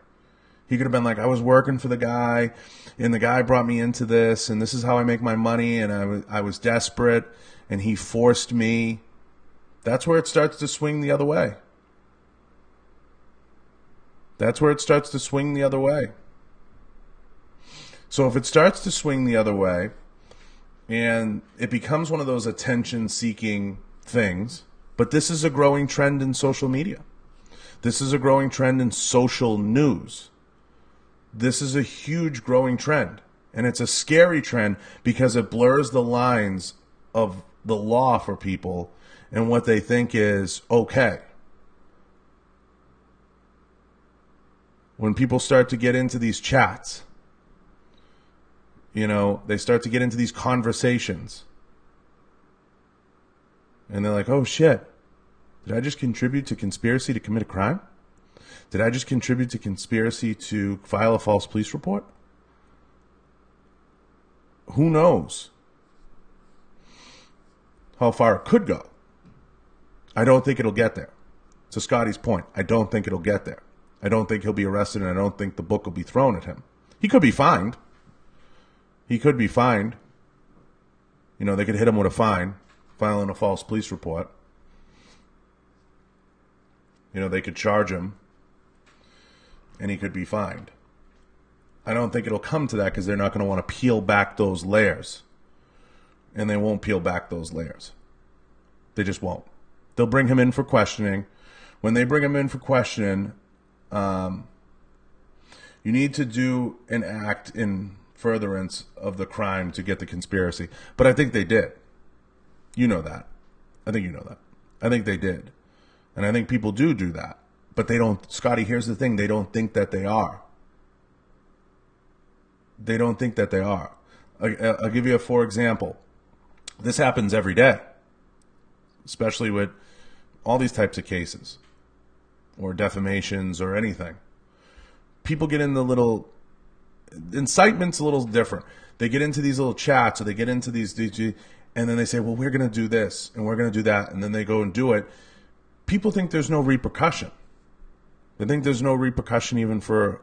He could have been like, I was working for the guy, and the guy brought me into this, and this is how I make my money, and I was desperate, and he forced me. That's where it starts to swing the other way. That's where it starts to swing the other way. So if it starts to swing the other way, and it becomes one of those attention-seeking things, but this is a growing trend in social media. This is a growing trend in social news. This is a huge growing trend, and it's a scary trend because it blurs the lines of the law for people and what they think is okay. When people start to get into these chats, they start to get into these conversations. And they're like, oh shit, did I just contribute to conspiracy to commit a crime? Did I just contribute to conspiracy to file a false police report? Who knows how far it could go? I don't think it'll get there. To Scotty's point, I don't think it'll get there. I don't think he'll be arrested, and I don't think the book will be thrown at him. He could be fined. He could be fined. They could hit him with a fine, filing a false police report. They could charge him, and he could be fined. I don't think it'll come to that because they're not going to want to peel back those layers. And they won't peel back those layers. They just won't. They'll bring him in for questioning. When they bring him in for questioning, you need to do an act in furtherance of the crime to get the conspiracy. But I think they did. You know that. I think you know that. I think they did. And I think people do that. But they don't. Scotty, here's the thing. They don't think that they are. They don't think that they are. I'll give you a for example. This happens every day. Especially with all these types of cases. Or defamations or anything. People get in the little... Incitement's a little different. They get into these little chats or they get into these... And then they say, well, we're going to do this and we're going to do that. And then they go and do it. People think there's no repercussion. They think there's no repercussion even for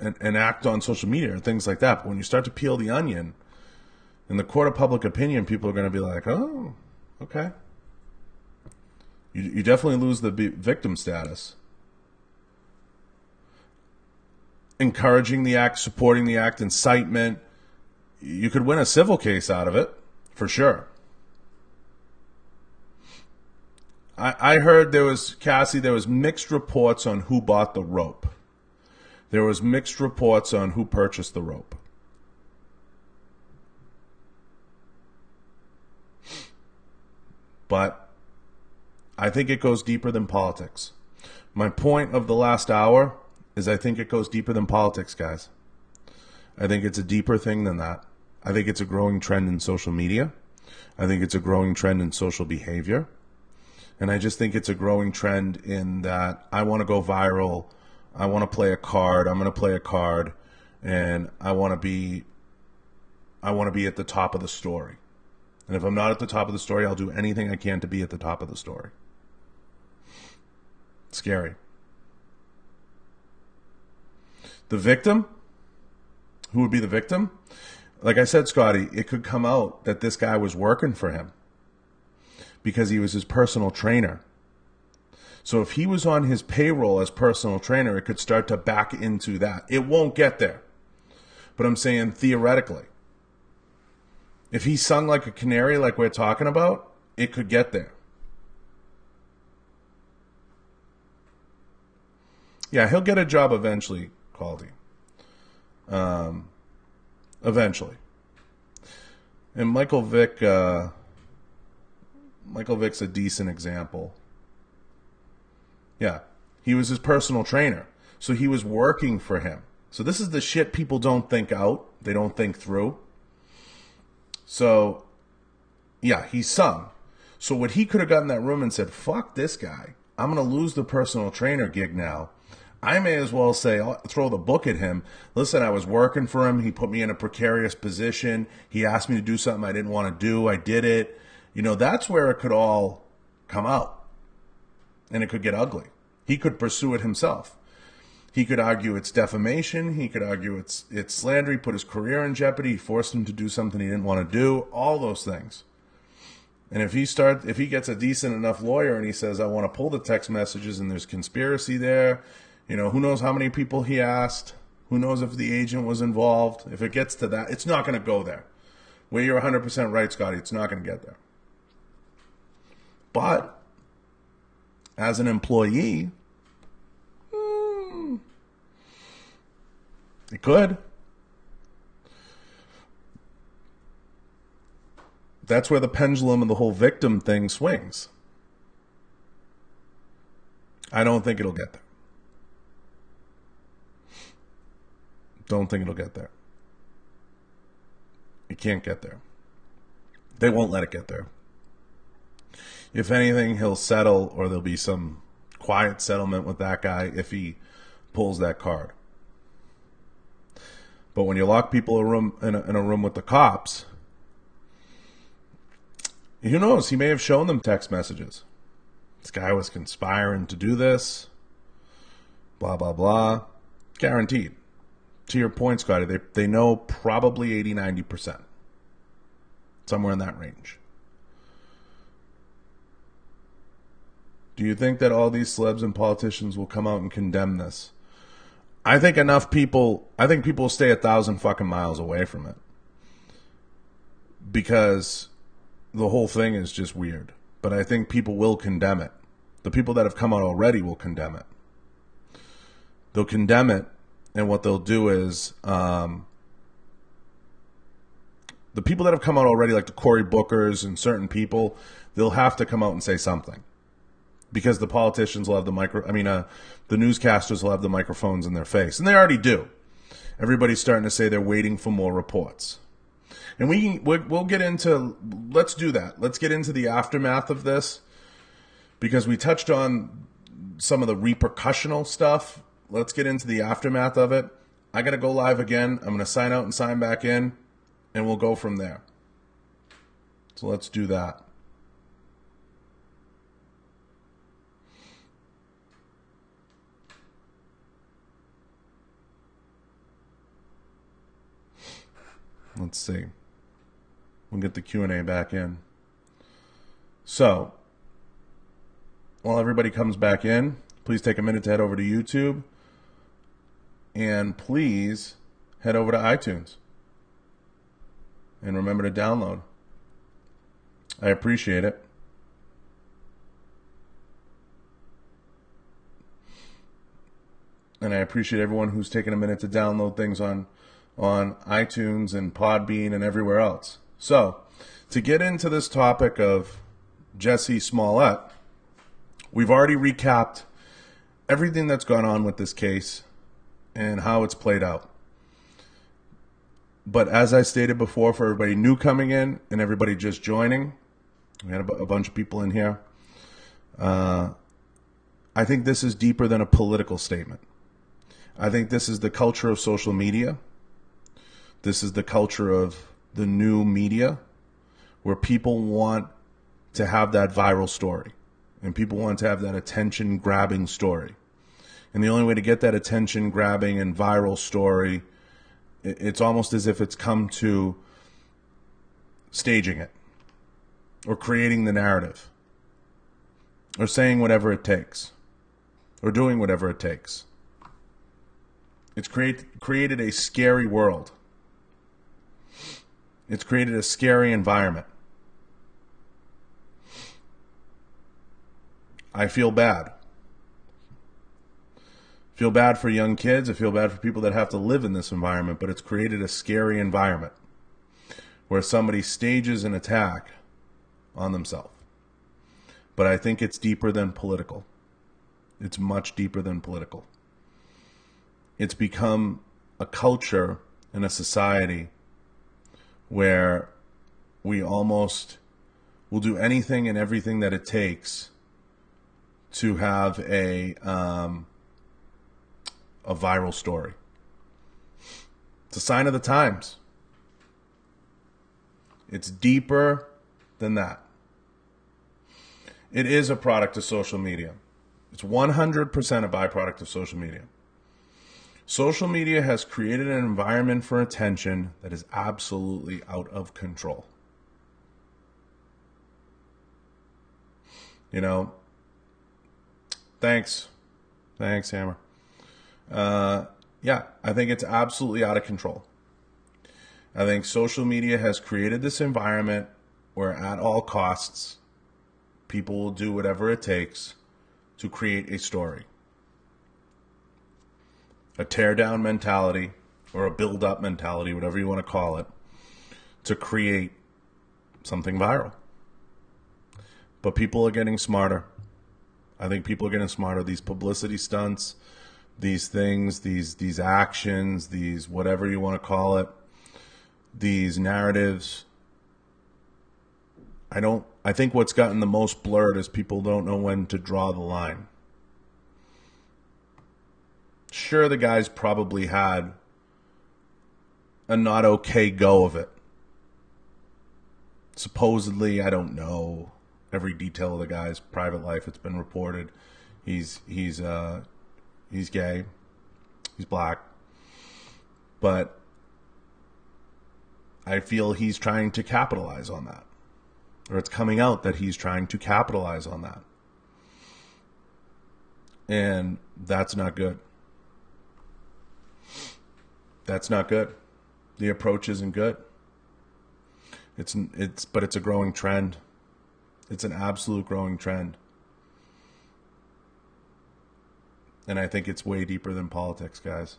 an act on social media or things like that. But when you start to peel the onion, in the court of public opinion, people are going to be like, oh, okay. You definitely lose the victim status. Encouraging the act, supporting the act, incitement. You could win a civil case out of it, for sure. I heard there was mixed reports on who bought the rope. There was mixed reports on who purchased the rope. But I think it goes deeper than politics. My point of the last hour is I think it goes deeper than politics, guys. I think it's a deeper thing than that. I think it's a growing trend in social media. I think it's a growing trend in social behavior. And I just think it's a growing trend in that I want to go viral. I want to play a card. I'm going to play a card. And I want to be at the top of the story. And if I'm not at the top of the story, I'll do anything I can to be at the top of the story. Scary. The victim? Who would be the victim? Like I said, Scotty, it could come out that this guy was working for him because he was his personal trainer. So if he was on his payroll as personal trainer, it could start to back into that. It won't get there. But I'm saying theoretically, if he sung like a canary like we're talking about, it could get there. Yeah, he'll get a job eventually, Caldy. Eventually. And Michael Vick's a decent example. Yeah, he was his personal trainer. So he was working for him. So this is the shit people don't think out. They don't think through. So, yeah, he sung. So what he could have gotten in that room and said, fuck this guy. I'm going to lose the personal trainer gig now. I may as well say, throw the book at him. Listen, I was working for him. He put me in a precarious position. He asked me to do something I didn't want to do. I did it. You know, that's where it could all come out. And it could get ugly. He could pursue it himself. He could argue it's defamation. He could argue it's slander. He put his career in jeopardy. He forced him to do something he didn't want to do. All those things. And if he gets a decent enough lawyer and he says, I want to pull the text messages and there's conspiracy there, you know, who knows how many people he asked? Who knows if the agent was involved? If it gets to that, it's not going to go there. Where you're 100% right, Scotty, it's not going to get there. But as an employee, it could. That's where the pendulum of the whole victim thing swings. I don't think it'll get there. Don't think it'll get there. It can't get there. They won't let it get there. If anything, he'll settle, or there'll be some quiet settlement with that guy if he pulls that card. But when you lock people in a room with the cops, who knows? He may have shown them text messages. This guy was conspiring to do this. Blah, blah, blah. Guaranteed. To your point, Scotty, they know probably 80, 90%. Somewhere in that range. Do you think that all these celebs and politicians will come out and condemn this? I think people will stay 1,000 fucking miles away from it. Because the whole thing is just weird. But I think people will condemn it. The people that have come out already will condemn it. They'll condemn it, and what they'll do is, the people that have come out already, like the Cory Bookers and certain people, they'll have to come out and say something. Because the politicians will have the the newscasters will have the microphones in their face. And they already do. Everybody's starting to say they're waiting for more reports. And we'll get into, let's do that. Let's get into the aftermath of this. Because we touched on some of the repercussional stuff. Let's get into the aftermath of it. I got to go live again. I'm going to sign out and sign back in. And we'll go from there. So let's do that. Let's see. We'll get the Q&A back in. So, while everybody comes back in, please take a minute to head over to YouTube. And please head over to iTunes. And remember to download. I appreciate it. And I appreciate everyone who's taken a minute to download things on iTunes and Podbean and everywhere else. So, to get into this topic of Jussie Smollett, we've already recapped everything that's gone on with this case and how it's played out. But as I stated before, for everybody new coming in and everybody just joining, we had a bunch of people in here. I think this is deeper than a political statement. I think this is the culture of social media. This is the culture of the new media, where people want to have that viral story. And people want to have that attention-grabbing story. And the only way to get that attention-grabbing and viral story, it's almost as if it's come to staging it, or creating the narrative, or saying whatever it takes, or doing whatever it takes. It's created a scary world. It's created a scary environment. I feel bad. I feel bad for young kids. I feel bad for people that have to live in this environment, but it's created a scary environment where somebody stages an attack on themselves. But I think it's deeper than political. It's much deeper than political. It's become a culture and a society where we almost will do anything and everything that it takes to have a viral story. It's a sign of the times. It's deeper than that. It is a product of social media. It's 100% a byproduct of social media. Social media has created an environment for attention that is absolutely out of control. You know, thanks, Hammer. Yeah, I think it's absolutely out of control. I think social media has created this environment where at all costs, people will do whatever it takes to create a story. A tear-down mentality, or a build-up mentality, whatever you want to call it, to create something viral. But people are getting smarter. I think people are getting smarter. These publicity stunts, these things, these actions, these whatever you want to call it, these narratives. I think what's gotten the most blurred is people don't know when to draw the line. Sure, the guys probably had a not okay go of it. Supposedly, I don't know every detail of the guy's private life. It's been reported. He's gay. He's black. But I feel he's trying to capitalize on that. Or it's coming out that he's trying to capitalize on that. And that's not good. That's not good. The approach isn't good. But it's a growing trend. It's an absolute growing trend. And I think it's way deeper than politics, guys.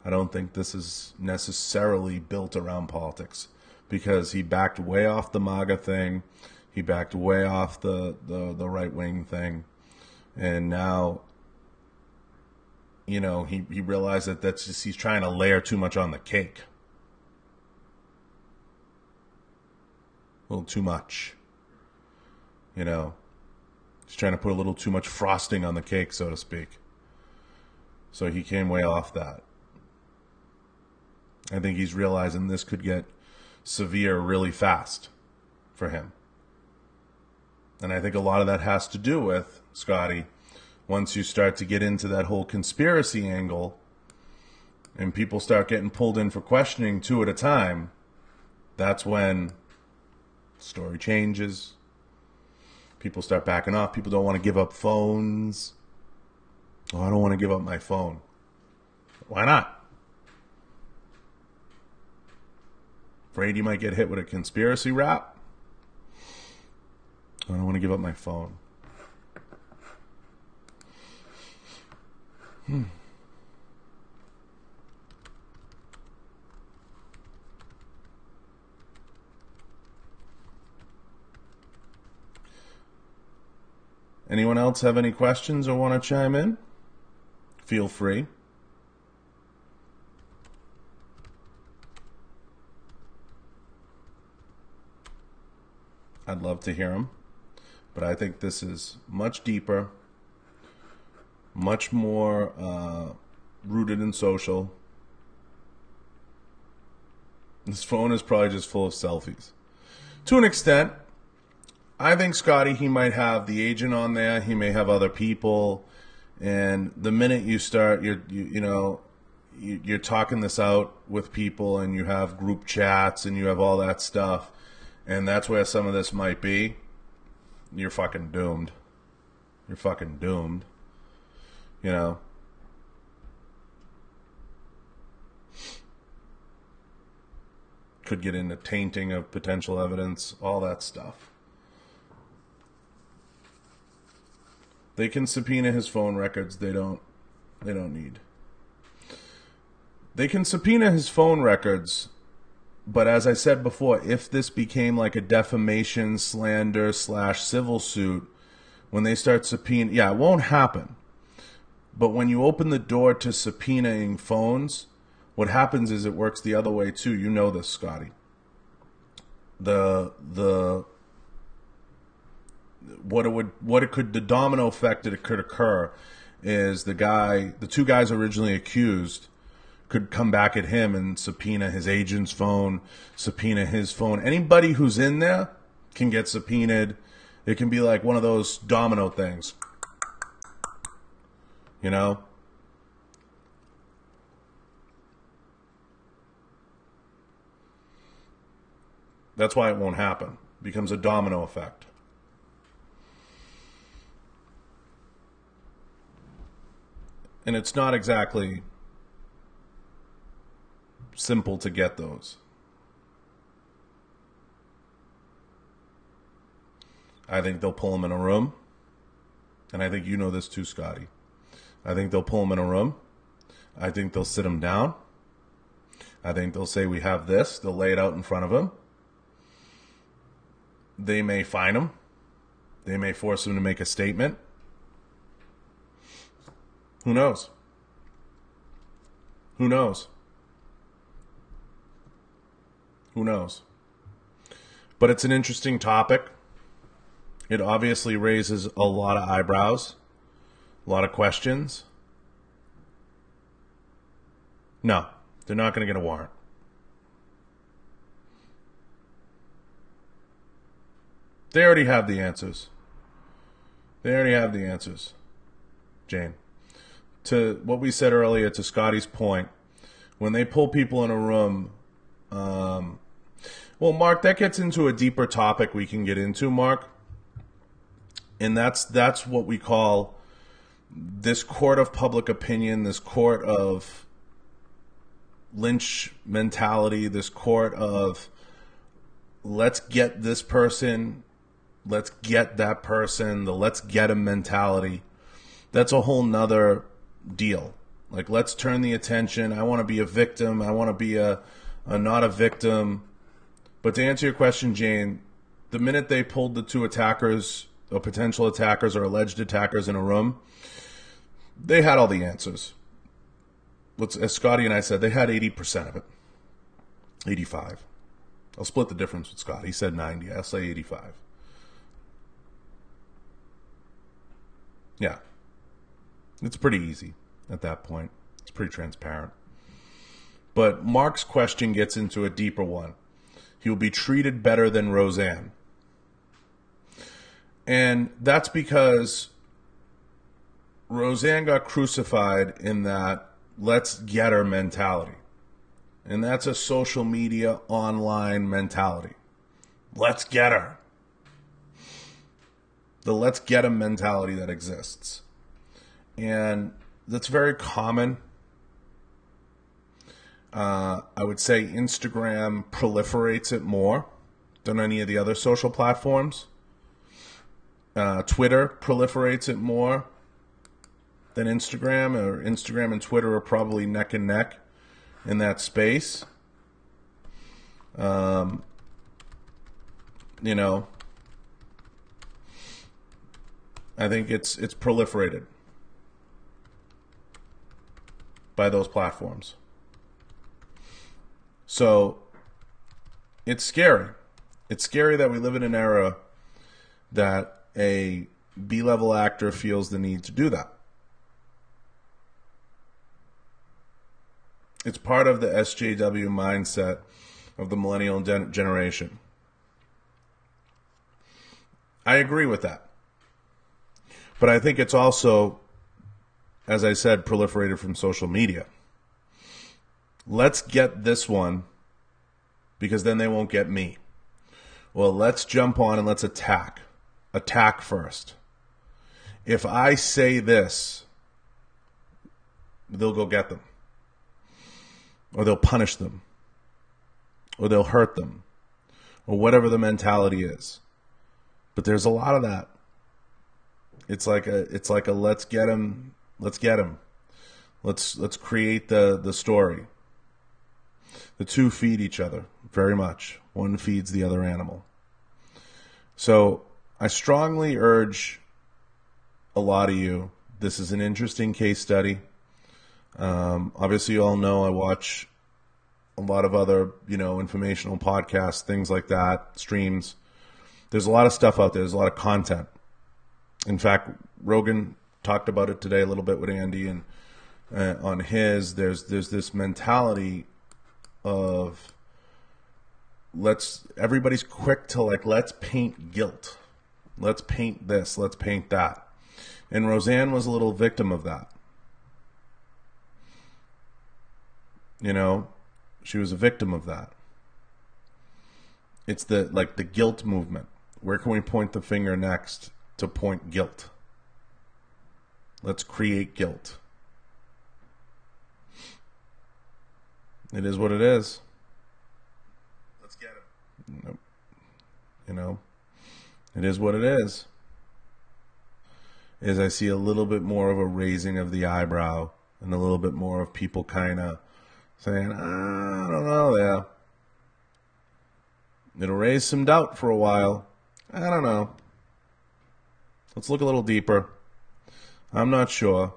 I don't think this is necessarily built around politics, because he backed way off the MAGA thing. He backed way off the right-wing thing. And now, you know, he realized that that's just, he's trying to layer too much on the cake. A little too much. You know, he's trying to put a little too much frosting on the cake, so to speak. So he came way off that. I think he's realizing this could get severe really fast for him. And I think a lot of that has to do with, Scotty, once you start to get into that whole conspiracy angle and people start getting pulled in for questioning 2 at a time, that's when the story changes. People start backing off. People don't want to give up phones. Oh, I don't want to give up my phone. Why not? Afraid you might get hit with a conspiracy rap? I don't want to give up my phone. Anyone else have any questions or want to chime in? Feel free. I'd love to hear them. But I think this is much deeper, much more rooted in social. This phone is probably just full of selfies. To an extent, I think Scotty, he might have the agent on there. He may have other people. And the minute you start, you're talking this out with people and you have group chats and you have all that stuff. And that's where some of this might be. You're fucking doomed. You're fucking doomed. You know? Could get into tainting of potential evidence, all that stuff. They can subpoena his phone records. They don't need. They can subpoena his phone records, but as I said before, if this became like a defamation, slander / civil suit, when they start subpoenaing, yeah, it won't happen. But when you open the door to subpoenaing phones, what happens is it works the other way too. You know this, Scotty. The domino effect that it could occur is the two guys originally accused could come back at him and subpoena his agent's phone, subpoena his phone. Anybody who's in there can get subpoenaed. It can be like one of those domino things. You know? That's why it won't happen. It becomes a domino effect. And it's not exactly simple to get those. I think they'll pull him in a room. And I think you know this too, Scotty. I think they'll pull him in a room. I think they'll sit him down. I think they'll say, we have this. They'll lay it out in front of him. They may fine him. They may force him to make a statement. Who knows? Who knows? Who knows? But it's an interesting topic. It obviously raises a lot of eyebrows, a lot of questions. No, they're not going to get a warrant. They already have the answers. They already have the answers, Jane. To what we said earlier, to Scotty's point, when they pull people in a room, well, Mark, that gets into a deeper topic we can get into, Mark. And that's what we call this court of public opinion, this court of lynch mentality, this court of let's get this person, let's get that person, the let's get him mentality. That's a whole nother deal. Like, let's turn the attention. I want to be a victim. I want to be a not a victim. But to answer your question, Jane, the minute they pulled the two attackers or potential attackers or alleged attackers in a room, they had all the answers. As Scotty and I said, they had 80% of it. 85. I'll split the difference with Scott. He said 90. I'll say 85. Yeah. It's pretty easy at that point. It's pretty transparent. But Mark's question gets into a deeper one. He will be treated better than Roseanne. And that's because Roseanne got crucified in that let's get her mentality. And that's a social media online mentality. Let's get her. The let's get him mentality that exists. And that's very common. I would say Instagram proliferates it more than any of the other social platforms. Twitter proliferates it more than Instagram, or Instagram and Twitter are probably neck and neck in that space. You know, I think it's proliferated by those platforms. So it's scary. It's scary that we live in an era that a B-level actor feels the need to do that. It's part of the SJW mindset of the millennial generation. I agree with that. But I think it's also, as I said, proliferated from social media. Let's get this one because then they won't get me. Well, let's jump on and let's attack. Attack first. If I say this, they'll go get them. Or they'll punish them. Or they'll hurt them. Or whatever the mentality is. But there's a lot of that. It's like a let's get him. Let's get him. Let's create the story. The two feed each other very much. One feeds the other animal. So I strongly urge a lot of you. This is an interesting case study. Obviously, you all know I watch a lot of other, informational podcasts, things like that, streams. There's a lot of stuff out there. There's a lot of content. In fact, Rogan talked about it today a little bit with Andy, and on his, there's this mentality of everybody's quick to let's paint guilt. Let's paint this. Let's paint that. And Roseanne was a little victim of that. She was a victim of that. It's the guilt movement. Where can we point the finger next to point guilt? Let's create guilt. It is what it is. Let's get it. Nope. It is what it is. I see a little bit more of a raising of the eyebrow and a little bit more of people kind of saying, I don't know there. It'll raise some doubt for a while. I don't know. Let's look a little deeper. I'm not sure.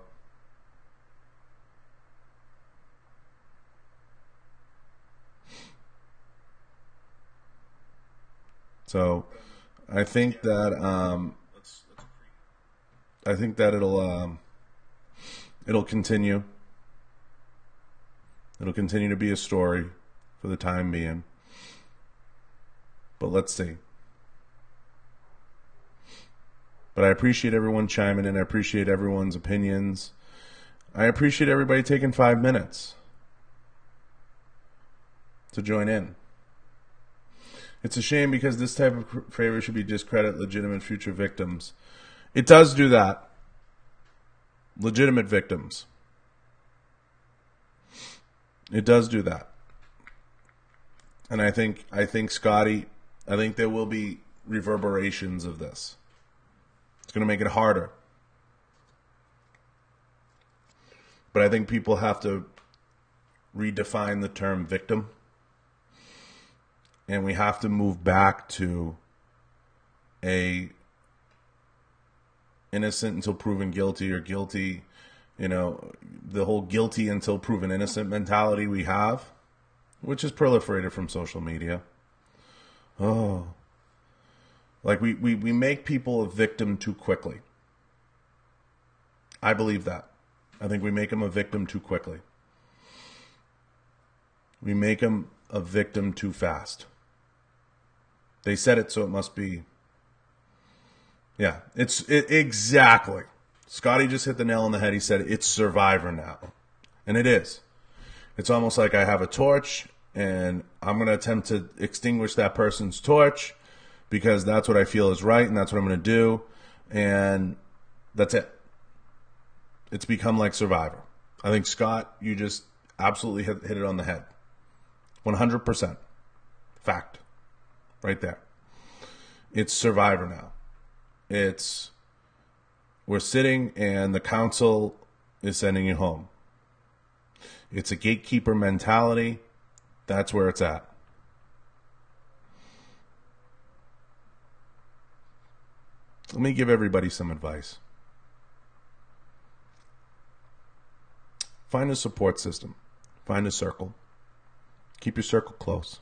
So I think that it'll continue. It'll continue to be a story for the time being. But let's see. But I appreciate everyone chiming in. I appreciate everyone's opinions. I appreciate everybody taking 5 minutes to join in. It's a shame because this type of favor should be discredit legitimate future victims. It does do that. Legitimate victims. It does do that. And I think Scotty, I think there will be reverberations of this. It's going to make it harder. But I think people have to redefine the term victim. And we have to move back to a innocent until proven guilty, or guilty, the whole guilty until proven innocent mentality we have, which is proliferated from social media. Oh. We make people a victim too quickly. I believe that. I think we make them a victim too quickly. We make them a victim too fast. They said it, so it must be. Yeah, exactly. Scotty just hit the nail on the head. He said it's Survivor now. And it is. It's almost like I have a torch, and I'm going to attempt to extinguish that person's torch because that's what I feel is right, and that's what I'm going to do. And that's it. It's become like Survivor. I think, Scott, you just absolutely hit it on the head. 100%. Fact. Right there. It's Survivor now. We're sitting and the council is sending you home. It's a gatekeeper mentality. That's where it's at. Let me give everybody some advice. Find a support system. Find a circle. Keep your circle close.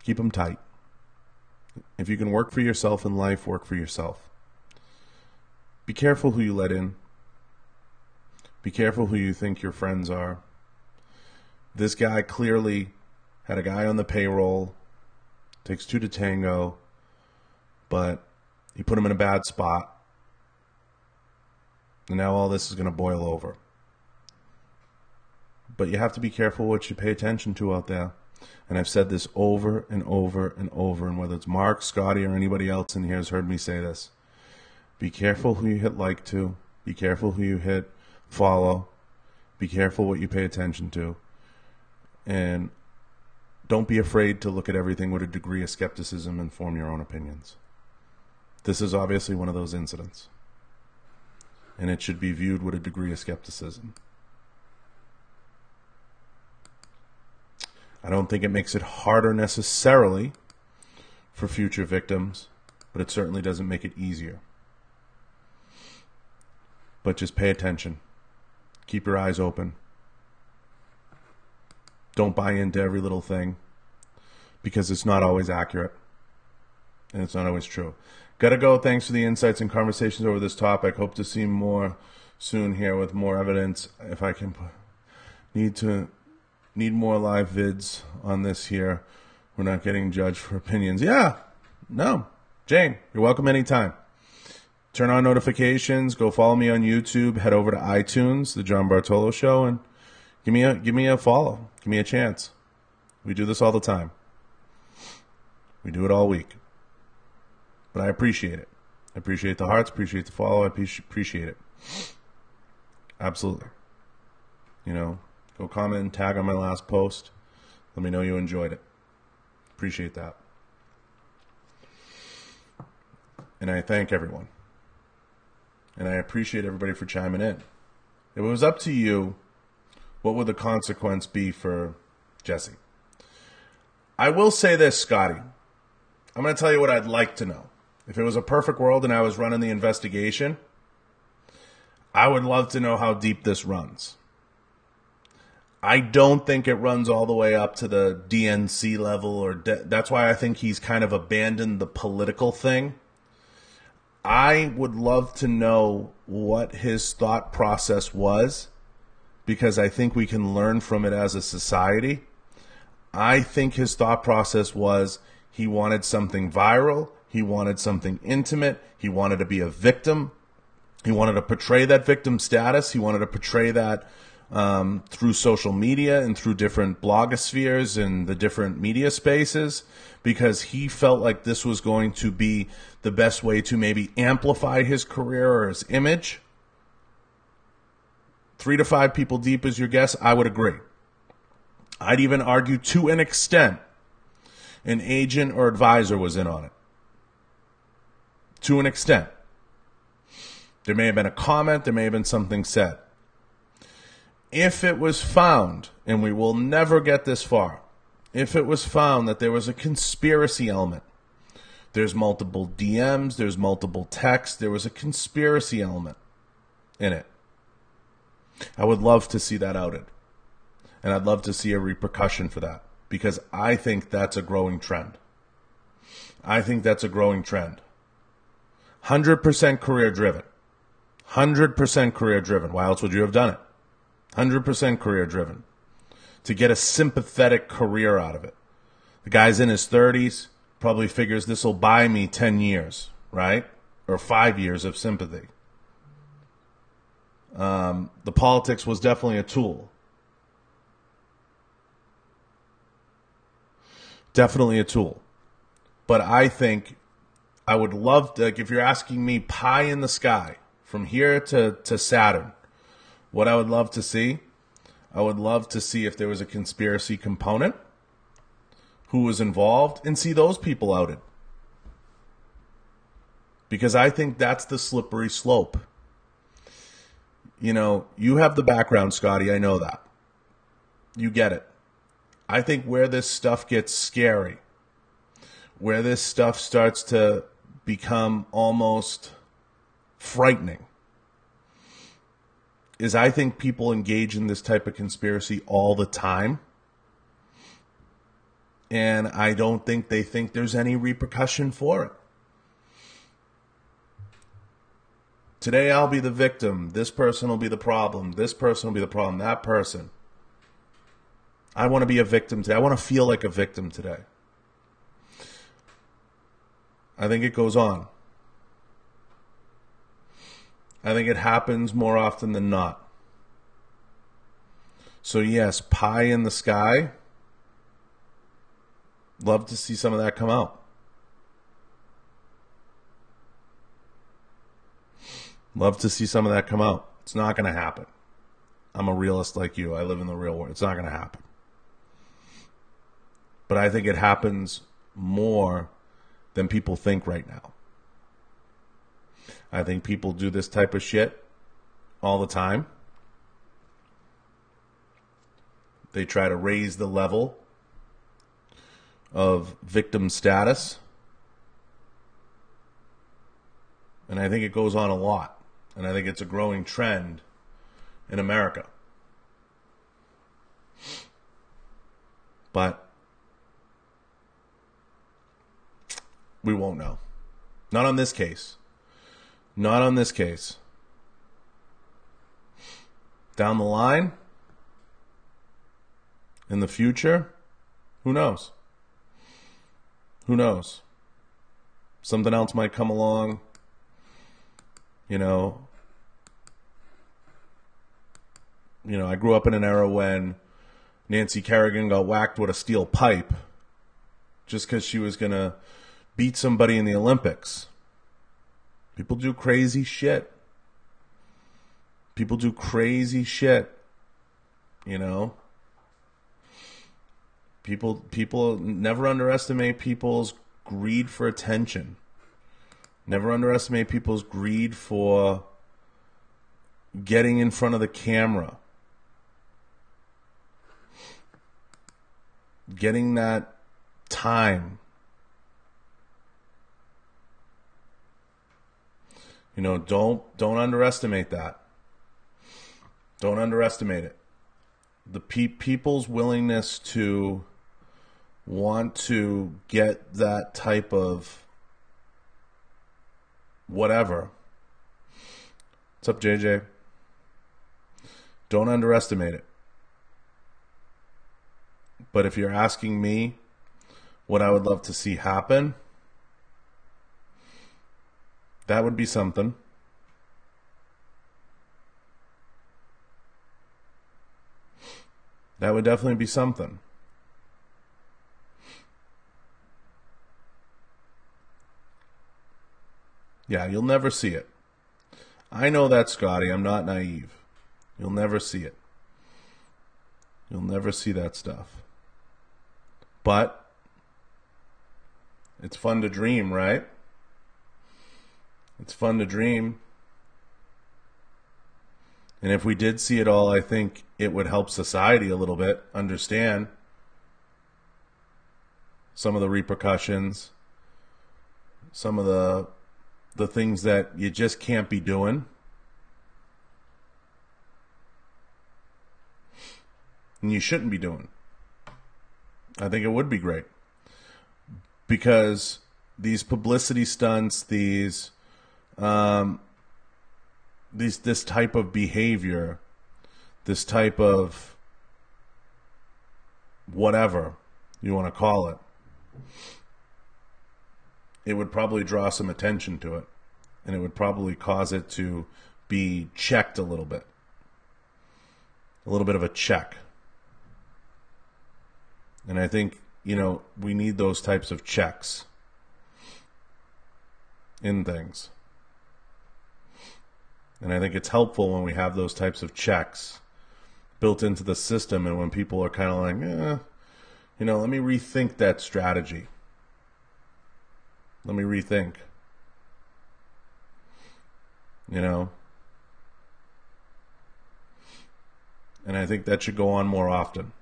Keep them tight. If you can work for yourself in life, work for yourself. Be careful who you let in. Be careful who you think your friends are. This guy clearly had a guy on the payroll. Takes two to tango. But he put him in a bad spot. And now all this is going to boil over. But you have to be careful what you pay attention to out there. And I've said this over and over and over. And whether it's Mark, Scotty, or anybody else in here has heard me say this. Be careful who you hit like to. Be careful who you hit follow. Be careful what you pay attention to. And don't be afraid to look at everything with a degree of skepticism and form your own opinions. This is obviously one of those incidents. And it should be viewed with a degree of skepticism. I don't think it makes it harder necessarily for future victims, but it certainly doesn't make it easier. But just pay attention. Keep your eyes open. Don't buy into every little thing, because it's not always accurate and it's not always true. Gotta go. Thanks for the insights and conversations over this topic. Hope to see more soon here with more evidence. If I can need more live vids on this here. We're not getting judged for opinions. Yeah. No. Jane, you're welcome anytime. Turn on notifications. Go follow me on YouTube. Head over to iTunes, The John Bartolo Show, and give me a follow. Give me a chance. We do this all the time. We do it all week. But I appreciate it. I appreciate the hearts, appreciate the follow, I appreciate it. Absolutely. You know, go comment and tag on my last post. Let me know you enjoyed it. Appreciate that. And I thank everyone. And I appreciate everybody for chiming in. If it was up to you, what would the consequence be for Jussie? I will say this, Scotty. I'm going to tell you what I'd like to know. If it was a perfect world and I was running the investigation, I would love to know how deep this runs. I don't think it runs all the way up to the DNC level, or that's why I think he's kind of abandoned the political thing. I would love to know what his thought process was, because I think we can learn from it as a society. I think his thought process was he wanted something viral. He wanted something intimate. He wanted to be a victim. He wanted to portray that victim status. He wanted to portray that through social media and through different blogospheres and the different media spaces, because he felt like this was going to be the best way to maybe amplify his career or his image. 3 to 5 people deep is your guess. I would agree. I'd even argue to an extent an agent or advisor was in on it. To an extent. There may have been a comment. There may have been something said. If it was found, and we will never get this far, if it was found that there was a conspiracy element, there's multiple DMs, there's multiple texts, there was a conspiracy element in it, I would love to see that outed. And I'd love to see a repercussion for that, because I think that's a growing trend. I think that's a growing trend. 100% career driven. 100% career driven. Why else would you have done it? 100% career driven. To get a sympathetic career out of it. The guy's in his 30s, probably figures this will buy me 10 years, right? Or 5 years of sympathy. The politics was definitely a tool. Definitely a tool. But I think I would love to, like, if you're asking me pie in the sky, from here to Saturn, what I would love to see, I would love to see if there was a conspiracy component, who was involved, and see those people outed. Because I think that's the slippery slope. You know, you have the background, Scotty, I know that. You get it. I think where this stuff gets scary, where this stuff starts to become almost frightening, is I think people engage in this type of conspiracy all the time. And I don't think they think there's any repercussion for it. Today I'll be the victim. This person will be the problem. This person will be the problem. That person. I want to be a victim today. I want to feel like a victim today. I think it goes on. I think it happens more often than not. So yes, pie in the sky. Love to see some of that come out. Love to see some of that come out. It's not going to happen. I'm a realist like you. I live in the real world. It's not going to happen. But I think it happens more than people think right now. I think people do this type of shit all the time. They try to raise the level of victim status. And I think it goes on a lot. And I think it's a growing trend in America. But we won't know. Not on this case. Not on this case. Down the line, in the future, who knows? Who knows? Something else might come along. You know, I grew up in an era when Nancy Kerrigan got whacked with a steel pipe just because she was going to beat somebody in the Olympics. People do crazy shit. People do crazy shit. You know? People never underestimate people's greed for attention. Never underestimate people's greed for getting in front of the camera. Getting that time. You know, don't underestimate that. Don't underestimate it. The people's willingness to want to get that type of whatever. What's up, JJ? Don't underestimate it. But if you're asking me what I would love to see happen, that would be something. That would definitely be something. Yeah, you'll never see it. I know that, Scotty. I'm not naive. You'll never see it. You'll never see that stuff. But it's fun to dream, right? It's fun to dream. And if we did see it all, I think it would help society a little bit understand some of the repercussions, some of the things that you just can't be doing. And you shouldn't be doing. I think it would be great. Because these publicity stunts, this type of behavior, this type of whatever you want to call it, it would probably draw some attention to it. And it would probably cause it to be checked a little bit. A little bit of a check. And I think, we need those types of checks in things. And I think it's helpful when we have those types of checks built into the system, and when people are kind of like, let me rethink that strategy. Let me rethink. And I think that should go on more often.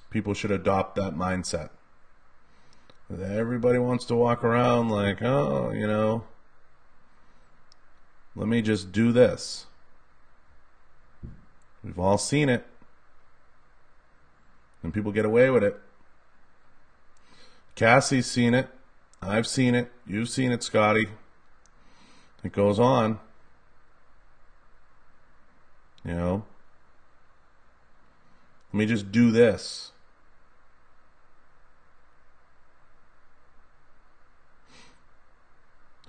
People should adopt that mindset. Everybody wants to walk around like, let me just do this. We've all seen it. And people get away with it. Cassie's seen it. I've seen it. You've seen it, Scotty. It goes on. You know? Let me just do this.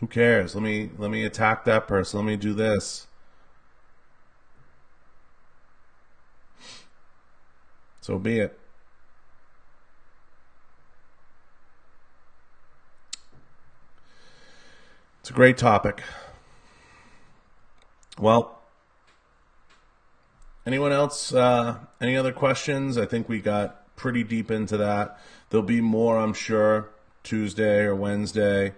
Who cares? Let me attack that person. Let me do this. So be it. It's a great topic. Well, anyone else? Any other questions? I think we got pretty deep into that. There'll be more, I'm sure, Tuesday or Wednesday.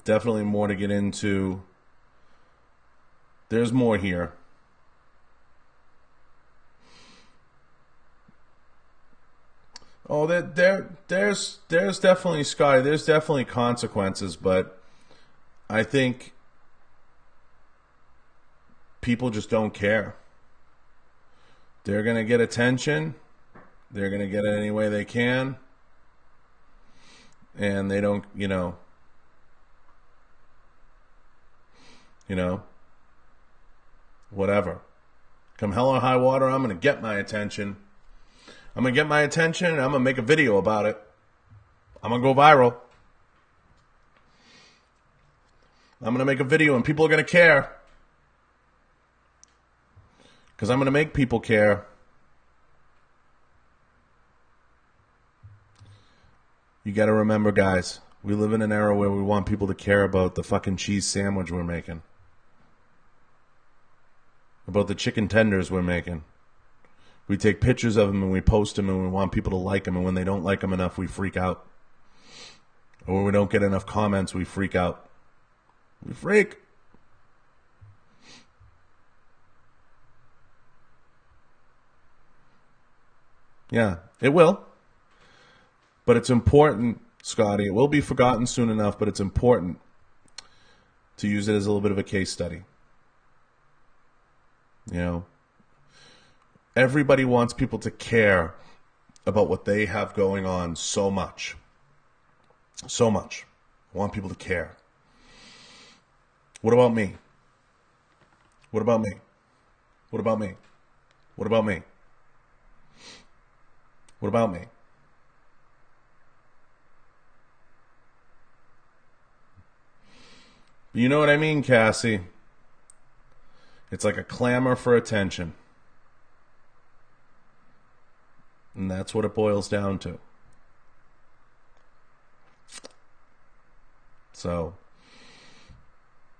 Definitely more to get into. There's more here. Oh, there's definitely, Scotty, there's definitely consequences, but I think people just don't care. They're going to get attention. They're going to get it any way they can. And they don't, whatever. Come hell or high water, I'm going to get my attention. I'm going to get my attention and I'm going to make a video about it. I'm going to go viral. I'm going to make a video and people are going to care. Because I'm going to make people care. You got to remember, guys, we live in an era where we want people to care about the fucking cheese sandwich we're making. About the chicken tenders we're making. We take pictures of them and we post them and we want people to like them. And when they don't like them enough, we freak out. Or when we don't get enough comments, we freak out. We freak. Yeah, it will. But it's important, Scotty. It will be forgotten soon enough, but it's important to use it as a little bit of a case study. Everybody wants people to care about what they have going on so much. So much. I want people to care. What about me? What about me? What about me? What about me? What about me? You know what I mean, Cassie? It's like a clamor for attention. And that's what it boils down to. So,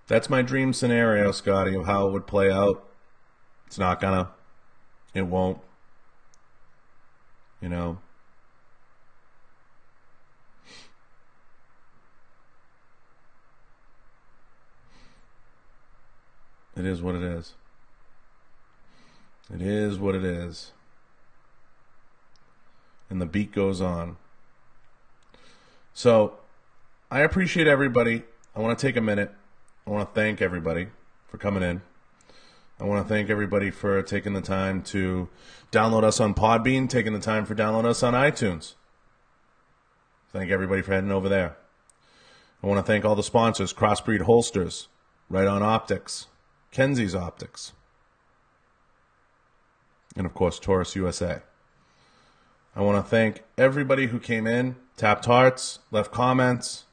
that's my dream scenario, Scotty, of how it would play out. It's not gonna. It won't. It is what it is. It is what it is. And the beat goes on. So, I appreciate everybody. I want to take a minute. I want to thank everybody for coming in. I want to thank everybody for taking the time to download us on Podbean, taking the time for downloading us on iTunes. Thank everybody for heading over there. I want to thank all the sponsors, Crossbreed Holsters, Riton Optics, Kenzies Optics, and of course, Taurus USA. I want to thank everybody who came in, tapped hearts, left comments,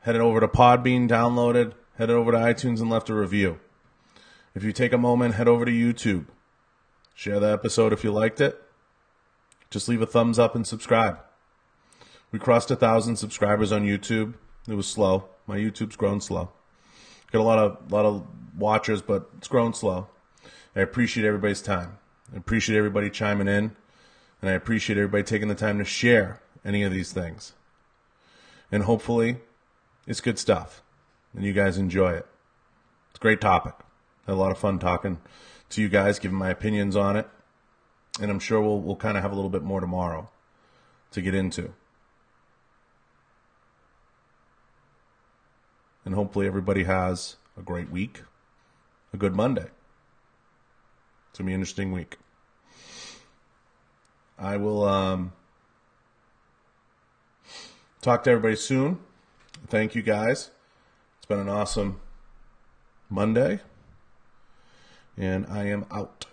headed over to Podbean, downloaded, headed over to iTunes and left a review. If you take a moment, head over to YouTube. Share the episode if you liked it. Just leave a thumbs up and subscribe. We crossed 1,000 subscribers on YouTube. It was slow. My YouTube's grown slow. Got a lot of watchers, but it's grown slow. I appreciate everybody's time. I appreciate everybody chiming in. And I appreciate everybody taking the time to share any of these things. And hopefully, it's good stuff. And you guys enjoy it. It's a great topic. I had a lot of fun talking to you guys, giving my opinions on it. And I'm sure we'll kind of have a little bit more tomorrow to get into. And hopefully everybody has a great week, a good Monday. It's going to be an interesting week. I will Talk to everybody soon. Thank you, guys. It's been an awesome Monday, and I am out.